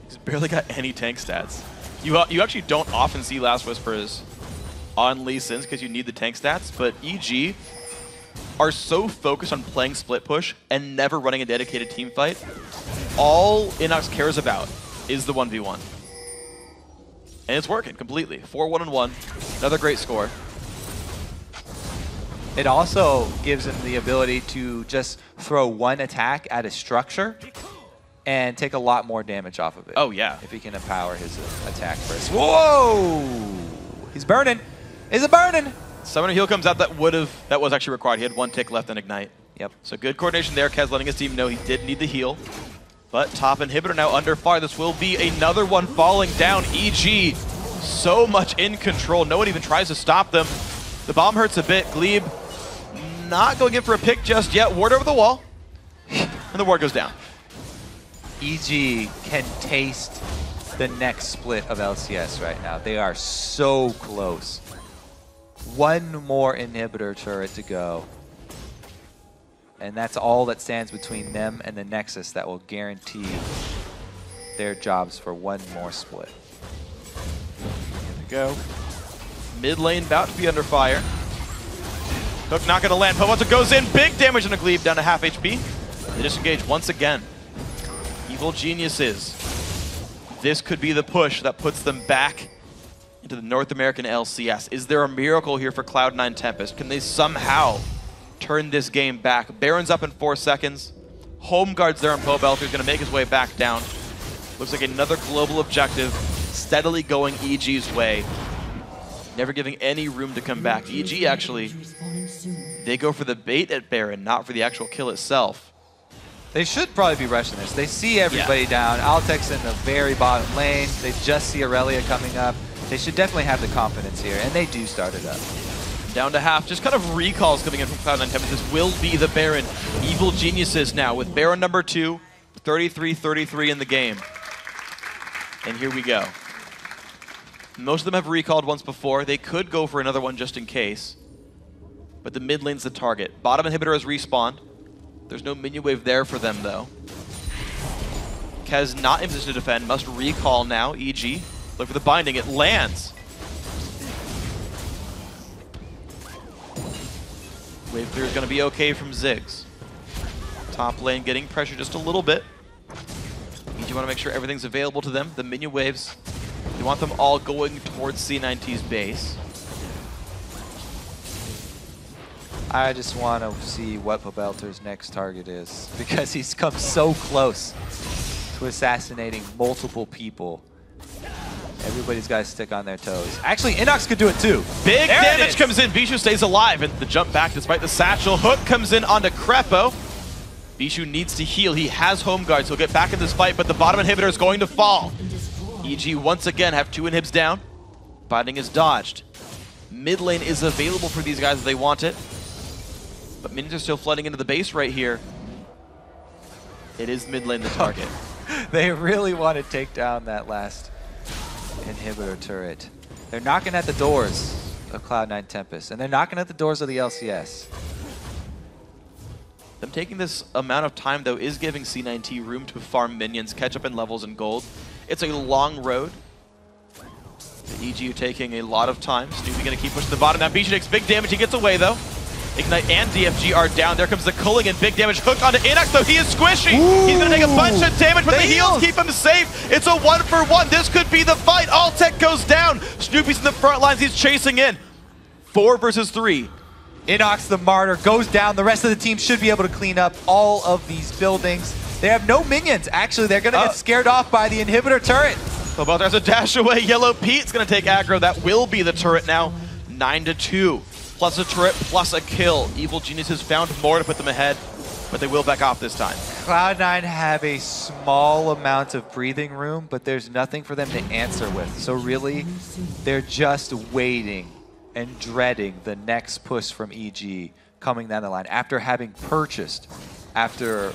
He's barely got any tank stats. You actually don't often see Last Whispers on Lee Sins because you need the tank stats, but EG are so focused on playing split push and never running a dedicated team fight. All Innox cares about is the 1v1. And it's working completely. 4-1-1. Another great score. It also gives him the ability to just throw one attack at a structure and take a lot more damage off of it. Oh, yeah. If he can empower his attack first. Whoa! He's burning. Is it burning? Summoner heal comes out that was actually required. He had 1 tick left in Ignite. Yep. So good coordination there. Kez letting his team know he did need the heal. But top inhibitor now under fire. This will be another one falling down. EG so much in control. No one even tries to stop them. The bomb hurts a bit. Glebe not going in for a pick just yet. Ward over the wall. And the ward goes down. EG can taste the next split of LCS right now. They are so close. One more inhibitor turret to go. And that's all that stands between them and the Nexus that will guarantee their jobs for one more split. Here we go. Mid lane about to be under fire. Hook not going to land. Pobelter goes in. Big damage on a Glebe down to half HP. They disengage once again. Evil geniuses. This could be the push that puts them back into the North American LCS. Is there a miracle here for Cloud9 Tempest? Can they somehow turn this game back? Baron's up in 4 seconds. Home guard's there on Pobelter. He's going to make his way back down. Looks like another global objective steadily going EG's way. Never giving any room to come back. EG actually, they go for the bait at Baron, not for the actual kill itself. They should probably be rushing this. They see everybody down. Altec's in the very bottom lane. They just see Irelia coming up. They should definitely have the confidence here, and they do start it up. Down to half. Just kind of recalls coming in from Cloud9 Tempest. This will be the Baron. Evil geniuses now with Baron number 2, 33-33 in the game. And here we go. Most of them have recalled once before. They could go for another one just in case. But the mid lane's the target. Bottom inhibitor has respawned. There's no minion wave there for them, though. Kez not in position to defend. Must recall now. EG. Look for the binding. It lands. Wave clear is going to be okay from Ziggs. Top lane getting pressure just a little bit. EG want to make sure everything's available to them. The minion waves, they want them all going towards C9T's base. I just want to see what Pobelter's next target is, because he's come so close to assassinating multiple people. Everybody's got to stick on their toes. Actually, Innox could do it too. Big damage comes in. Bischu stays alive, and the jump back despite the satchel. Hook comes in onto Krepo. Bischu needs to heal. He has home guards. He'll get back in this fight, but the bottom inhibitor is going to fall. EG once again have 2 inhibs down. Binding is dodged. Mid lane is available for these guys if they want it. But minions are still flooding into the base right here. It is mid lane the target. They really want to take down that last inhibitor turret. They're knocking at the doors of Cloud9 Tempest, and they're knocking at the doors of the LCS. Them taking this amount of time, though, is giving C9T room to farm minions, catch up in levels and gold. It's a long road. The EG taking a lot of time. Snoopeh going to keep pushing the bottom. Now Bischu takes big damage. He gets away, though. Ignite and DFG are down. There comes the culling and big damage hook onto Innox, though he is squishy. Ooh. He's gonna take a bunch of damage, but the heals keep him safe. It's a 1-for-1. This could be the fight. Altec goes down. Snoopeh's in the front lines. He's chasing in. 4 versus 3. Innox the Martyr goes down. The rest of the team should be able to clean up all of these buildings. They have no minions. Actually, they're gonna get scared off by the inhibitor turret. Pobelter has a dash away. Yellowpete's gonna take aggro. That will be the turret now. 9-2. Plus a turret, plus a kill. Evil Genius has found more to put them ahead, but they will back off this time. Cloud9 have a small amount of breathing room, but there's nothing for them to answer with. So really, they're just waiting and dreading the next push from EG coming down the line after having purchased, after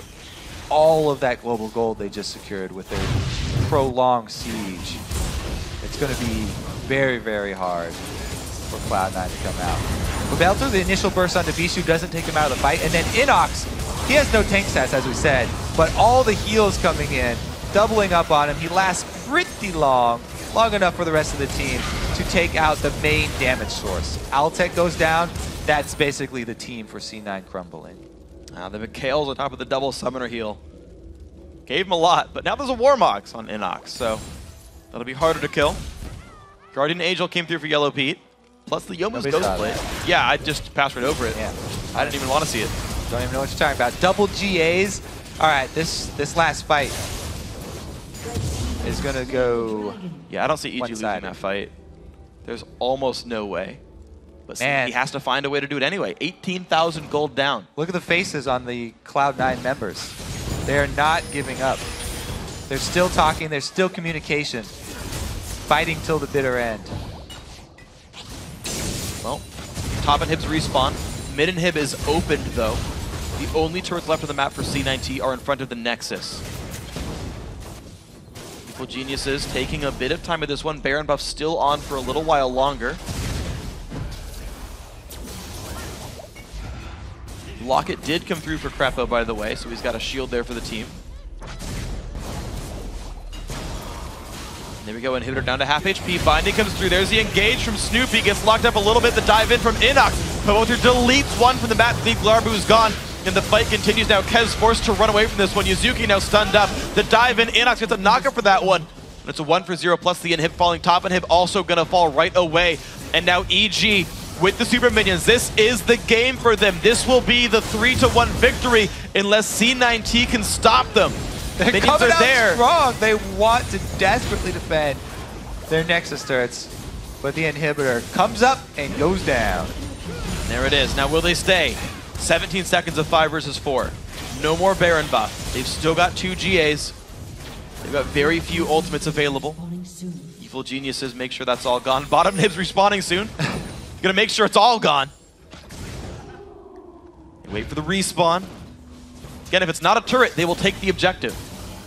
all of that global gold they just secured with their prolonged siege. It's going to be very, very hard for Cloud9 to come out. Pobelter, the initial burst onto Bischu doesn't take him out of the fight, and then Innox, he has no tank stats, as we said, but all the heals coming in, doubling up on him. He lasts pretty long enough for the rest of the team to take out the main damage source. Altec goes down. That's basically the team for C9 crumbling. The Mikhail's on top of the double summoner heal. Gave him a lot, but now there's a Warmox on Innox, so that'll be harder to kill. Guardian Angel came through for Yellowpete. Plus the Yomu's Ghostblade. Yeah, I just passed right over it. Yeah. I didn't even want to see it. Don't even know what you're talking about. Double GAs. All right, this last fight is going to go. Yeah, I don't see EG losing that fight. There's almost no way. But man, he has to find a way to do it anyway. 18,000 gold down. Look at the faces on the Cloud9 members. They're not giving up. They're still talking. There's still communication. Fighting till the bitter end. Well, top inhibs respawn. Mid inhib is opened though. The only turrets left on the map for C9T are in front of the Nexus. Evil Geniuses taking a bit of time with this one. Baron buff still on for a little while longer. Locket did come through for Krepo, by the way, so he's got a shield there for the team. There we go, inhibitor down to half HP. Binding comes through. There's the engage from Snoopeh. Gets locked up a little bit. The dive in from Innox. Pobelter deletes one from the map. Gleebglarbu is gone. And the fight continues now. Kez forced to run away from this one. Yazuki now stunned up. The dive in. Innox gets a knocker for that one. And it's a 1-for-0 plus the inhib falling. Top inhib also going to fall right away. And now EG with the super minions. This is the game for them. This will be the 3-1 victory unless C9T can stop them. They're coming out strong. They want to desperately defend their Nexus turrets, but the inhibitor comes up and goes down. There it is. Now will they stay? 17 seconds of 5 versus 4. No more Baron buff. They've still got 2 GAs. They've got very few ultimates available. Evil Geniuses make sure that's all gone. Bottom inhib's respawning soon. Gonna make sure it's all gone. Wait for the respawn. Again, if it's not a turret, they will take the objective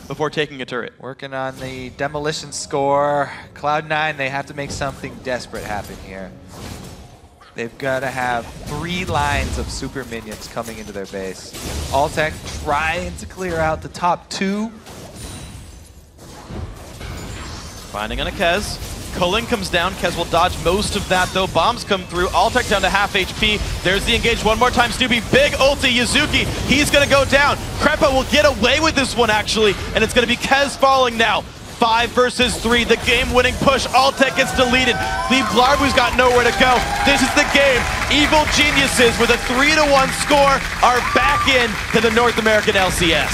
before taking a turret. Working on the demolition score. Cloud9, they have to make something desperate happen here. They've got to have 3 lines of super minions coming into their base. Altec trying to clear out the top 2. Finding on a Kez. Culling comes down. Kez will dodge most of that, though. Bombs come through. Altec down to half HP. There's the engage one more time. Snoopeh, big ulti. Yazuki, he's going to go down. Krepo will get away with this one, actually, and it's going to be Kez falling now. 5 versus 3. The game-winning push. Altec gets deleted. Gleebglarbu's got nowhere to go. This is the game. Evil Geniuses with a 3-1 score are back in to the North American LCS.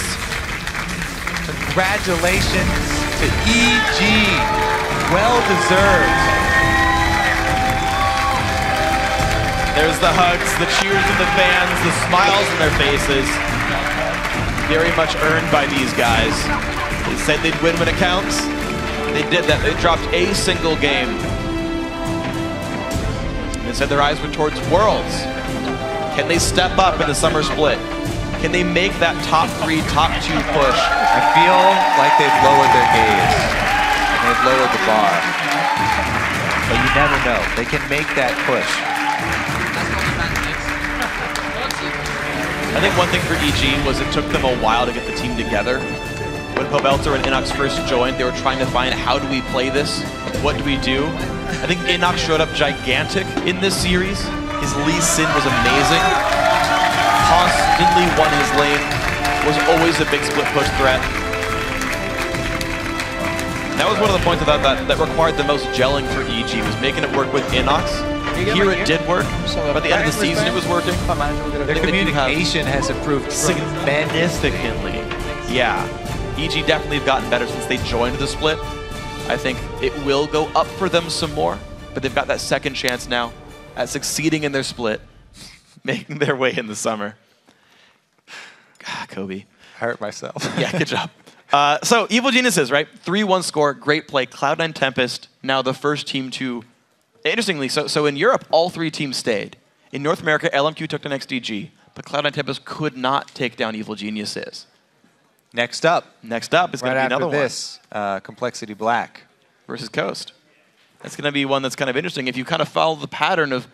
Congratulations to EG. Well deserved. There's the hugs, the cheers of the fans, the smiles on their faces. Very much earned by these guys. They said they'd win when it counts. They did that. They dropped a single game. They said their eyes were towards Worlds. Can they step up in the summer split? Can they make that top 3, top 2 push? I feel like they've lowered their gaze. They've lowered the bar. But you never know. They can make that push. I think one thing for EG was it took them a while to get the team together. When Pobelter and Innox first joined, they were trying to find how do we play this? What do we do? I think Innox showed up gigantic in this series. His Lee Sin was amazing. Constantly won his lane. Was always a big split push threat. That was one of the points that required the most gelling for EG, was making it work with Innox. Here it did work, but at the end of the season it was working. Their communication has improved significantly. Yeah, EG definitely have gotten better since they joined the split. I think it will go up for them some more, but they've got that second chance now at succeeding in their split, making their way in the summer. Kobe. I hurt myself. Yeah, good job. So, Evil Geniuses, right? 3-1 score, great play. Cloud9 Tempest, now the first team to... Interestingly, so in Europe, all 3 teams stayed. In North America, LMQ took down XDG, but Cloud9 Tempest could not take down Evil Geniuses. Next up is going to be another one. Complexity Black versus Coast. That's going to be one that's kind of interesting. If you kind of follow the pattern of,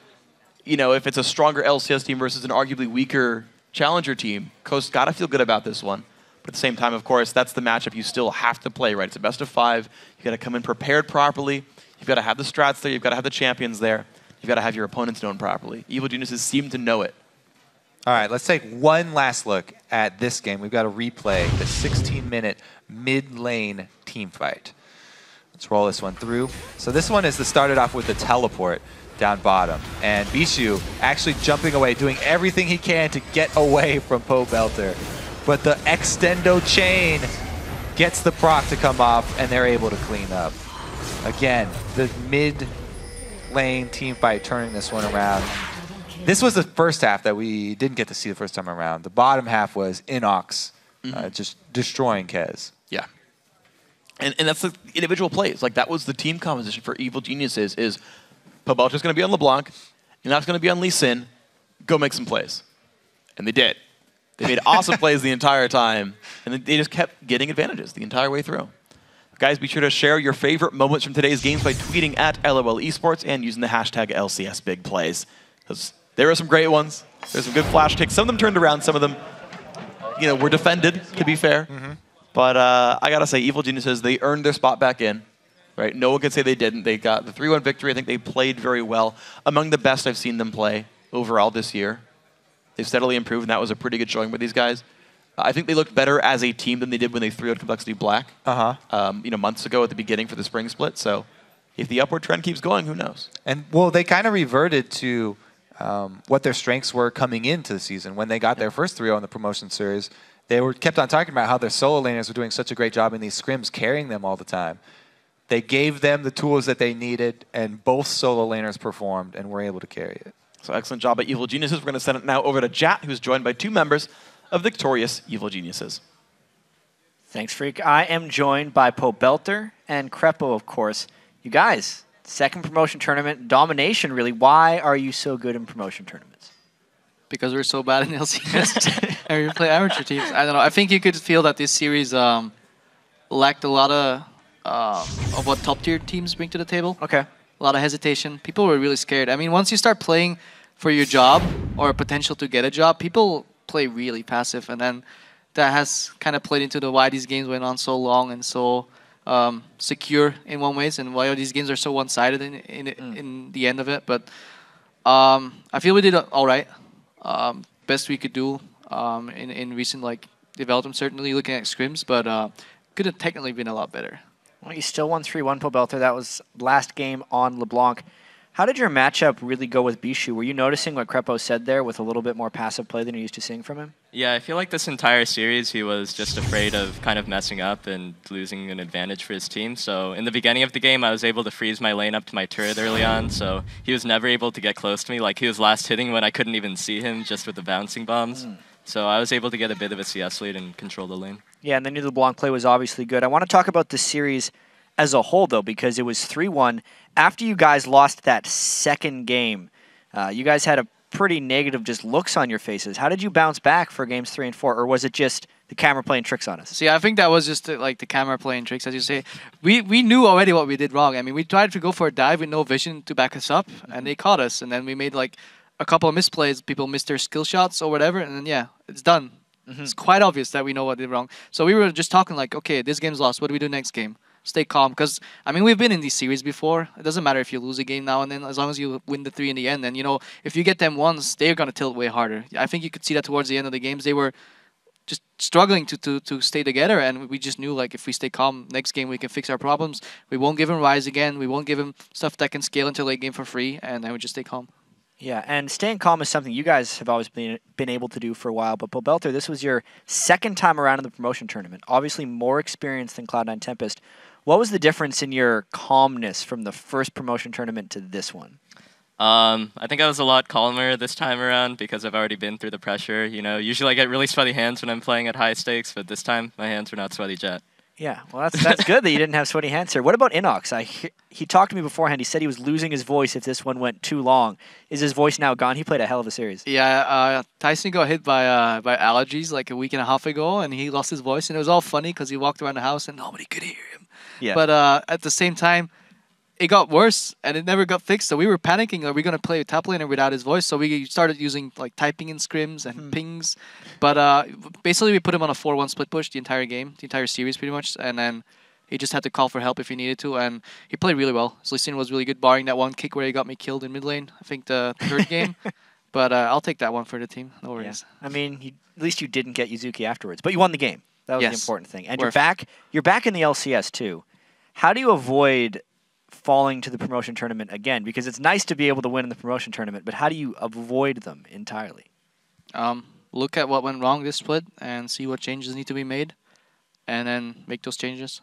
if it's a stronger LCS team versus an arguably weaker challenger team, Coast got to feel good about this one. But at the same time, of course, that's the matchup you still have to play, right? It's a best of 5. You got to come in prepared properly. You've got to have the strats there. You've got to have the champions there. You've got to have your opponents known properly. Evil Geniuses seem to know it. All right, let's take one last look at this game. We've got to replay the 16-minute mid-lane team fight. Let's roll this one through. So this one started off with the teleport down bottom, and Bischu actually jumping away, doing everything he can to get away from Pobelter. But the extendo chain gets the proc to come off, and they're able to clean up. Again, the mid-lane team fight turning this one around. This was the first half that we didn't get to see the first time around. The bottom half was Innox just destroying Kez. Yeah. And that's the individual plays. Like, that was the team composition for Evil Geniuses, is Pobelter's going to be on Leblanc, Innox going to be on Lee Sin, go make some plays. And they did. They made awesome plays the entire time, and they just kept getting advantages the entire way through. Guys, be sure to share your favorite moments from today's games by tweeting at LOL Esports and using the hashtag LCS Big Plays. Because there are some great ones. There's some good flash kicks. Some of them turned around. Some of them, were defended, to be fair. But I got to say, Evil Geniuses, they earned their spot back in. Right? No one can say they didn't. They got the 3-1 victory. I think they played very well. Among the best I've seen them play overall this year. They've steadily improved, and that was a pretty good showing with these guys. I think they looked better as a team than they did when they 3-0'd Complexity Black. Months ago at the beginning for the spring split. So if the upward trend keeps going, who knows? And, well, they kind of reverted to what their strengths were coming into the season. When they got their first 3-0 in the promotion series, they kept on talking about how their solo laners were doing such a great job in these scrims, carrying them all the time. They gave them the tools that they needed, and both solo laners performed and were able to carry it. So excellent job by Evil Geniuses. We're going to send it now over to Jat, who's joined by 2 members of victorious Evil Geniuses. Thanks, Freak. I am joined by Pobelter and Krepo, of course. You guys, second promotion tournament, domination, really. Why are you so good in promotion tournaments? Because we're so bad in LCS and we play amateur teams. I don't know. I think you could feel that this series lacked a lot of what top-tier teams bring to the table. Okay. A lot of hesitation. People were really scared. I mean, once you start playing for your job or potential to get a job, people play really passive, and then that has kind of played into why these games went on so long and so secure in one ways, and why these games are so one-sided in the end of it. But I feel we did all right. Best we could do in recent development, certainly looking at scrims, but could have technically been a lot better. Well, you still won 3-1, Pobelter. That was last game on LeBlanc. How did your matchup really go with Bischu? Were you noticing what Krepo said there with a little bit more passive play than you're used to seeing from him? Yeah, I feel like this entire series he was just afraid of kind of messing up and losing an advantage for his team. So in the beginning of the game, I was able to freeze my lane up to my turret early on, so he was never able to get close to me. Like, he was last hitting when I couldn't even see him just with the bouncing bombs. So I was able to get a bit of a CS lead and control the lane. Yeah, and the new LeBlanc play was obviously good. I want to talk about the series as a whole, though, because it was 3-1. After you guys lost that second game, you guys had a pretty negative just looks on your faces. How did you bounce back for games 3 and 4, or was it just the camera playing tricks on us? See, I think that was just the camera playing tricks, as you say. We knew already what we did wrong. I mean, we tried to go for a dive with no vision to back us up, and they caught us, and then we made a couple of misplays. People missed their skill shots or whatever, and then, yeah, it's done. It's quite obvious that we know what we did wrong. So we were just talking okay, this game's lost. What do we do next game? stay calm. Because, I mean, we've been in these series before. It doesn't matter if you lose a game now and then, as long as you win the 3 in the end. And, you know, if you get them once, they're going to tilt way harder. I think you could see that towards the end of the games. They were just struggling to stay together, and we just knew, like, if we stay calm, next game we can fix our problems. We won't give him Rise again. We won't give him stuff that can scale into late game for free, and then we just stay calm. Yeah, and staying calm is something you guys have always been able to do for a while. But Pobelter, this was your second time around in the promotion tournament. Obviously more experience than Cloud9 Tempest. What was the difference in your calmness from the first promotion tournament to this one? I think I was a lot calmer this time around because I've already been through the pressure. You know, usually I get really sweaty hands when I'm playing at high stakes, but this time my hands were not sweaty yet. Yeah, well, that's good that you didn't have sweaty hands, sir. What about Innox? He talked to me beforehand. He said he was losing his voice if this one went too long. Is his voice now gone? He played a hell of a series. Yeah, Tyson got hit by allergies like a week and a half ago, and he lost his voice. And it was all funny because he walked around the house and nobody could hear him. Yeah. But at the same time, it got worse and it never got fixed. So we were panicking. Are we going to play a top laner without his voice? So we started using like typing in scrims and pings. But basically we put him on a 4-1 split push the entire game, the entire series pretty much. And then he just had to call for help if he needed to. And he played really well. So Lucian was really good, barring that one kick where he got me killed in mid lane, I think the third game. But I'll take that one for the team. No worries. Yeah. I mean, at least you didn't get Yazuki afterwards. But you won the game. That was the important thing. And We're you're back in the LCS too. How do you avoid falling to the promotion tournament again? Because it's nice to be able to win in the promotion tournament, but how do you avoid them entirely? Look at what went wrong this split and see what changes need to be made, and then make those changes.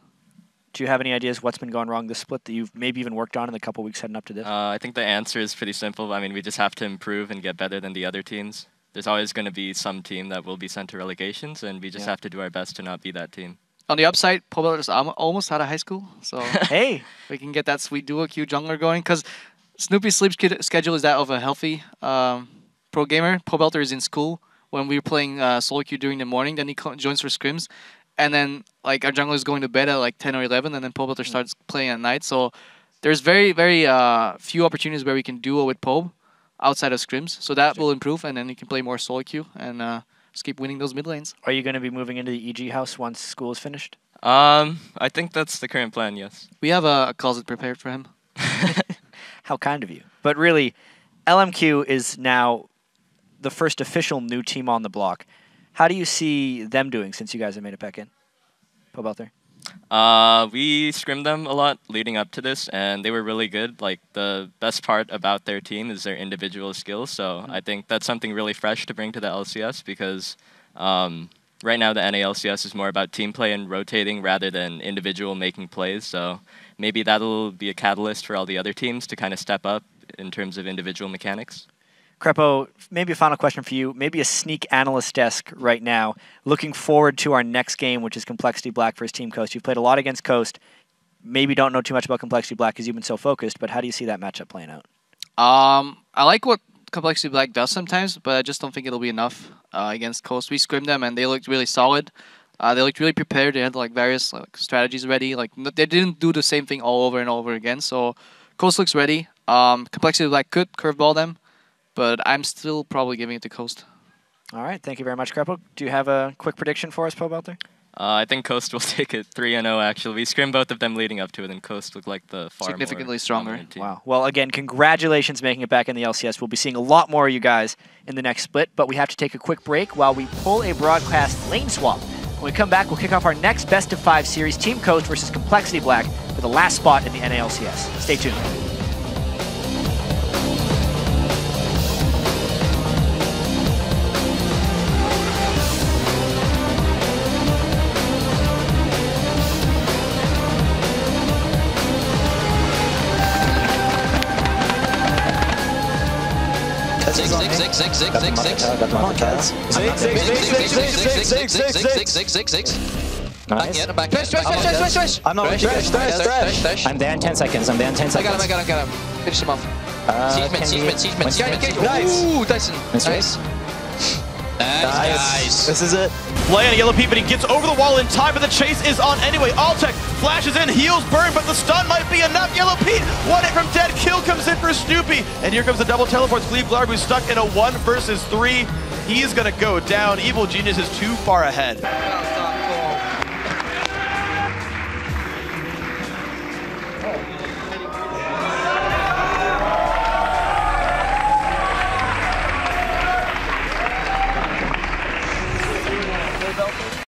Do you have any ideas what's been going wrong this split that you've maybe even worked on in the couple weeks heading up to this? I think the answer is pretty simple. I mean, we just have to improve and get better than the other teams. There's always going to be some team that will be sent to relegations, and we just have to do our best to not be that team. On the upside, Pobelter's almost out of high school, so hey, we can get that sweet duo Q jungler going. Because Snoopeh's sleep schedule is that of a healthy pro gamer. Pobelter is in school when we were playing solo queue during the morning. Then he joins for scrims, and then like our jungler is going to bed at like 10 or 11, and then Pobelter starts playing at night. So there's very few opportunities where we can duo with Pob outside of scrims. So that will improve, and then you can play more solo queue and just keep winning those mid lanes. Are you going to be moving into the EG house once school is finished? I think that's the current plan, yes. We have a closet prepared for him. How kind of you. But really, LMQ is now the first official new team on the block. How do you see them doing since you guys have made it back in? Pobelter? We scrimmed them a lot leading up to this, and they were really good. Like, the best part about their team is their individual skills, so I think that's something really fresh to bring to the LCS because right now the NALCS is more about team play and rotating rather than individual making plays, so maybe that'll be a catalyst for all the other teams to kind of step up in terms of individual mechanics. Krepo, maybe a final question for you. Maybe a sneak analyst desk right now. Looking forward to our next game, which is Complexity Black versus Team Coast. You've played a lot against Coast. Maybe don't know too much about Complexity Black because you've been so focused, but how do you see that matchup playing out? I like what Complexity Black does sometimes, but I just don't think it'll be enough against Coast. We scrimmed them, and they looked really solid. They looked really prepared. They had like various strategies ready. Like they didn't do the same thing all over and over again. So Coast looks ready. Complexity Black could curveball them, but I'm still probably giving it to Coast. All right, thank you very much, Krepo. Do you have a quick prediction for us, Pobelter? I think Coast will take it 3-0, actually. We scrimmed both of them leading up to it, and Coast looked like the far significantly more stronger team. Wow. Well, again, congratulations making it back in the LCS. We'll be seeing a lot more of you guys in the next split, but we have to take a quick break while we pull a broadcast lane swap. When we come back, we'll kick off our next best-of-5 series, Team Coast versus Complexity Black, for the last spot in the NALCS. Stay tuned. Ziggs. Nice. I'm not Thresh. I'm there in 10 seconds. I got him. Finish him off. Siege. Nice. Ooh, Tyson. Nice. Nice. This is it. Play on Yellowpete, but he gets over the wall in time, but the chase is on anyway. Altec flashes in, heals burn, but the stun might be enough. Yellowpete, 1 hit from dead, kill comes in for Snoopeh, and here comes the double teleports. Gleebglarbu stuck in a 1 versus 3. He's gonna go down. Evil Genius is too far ahead.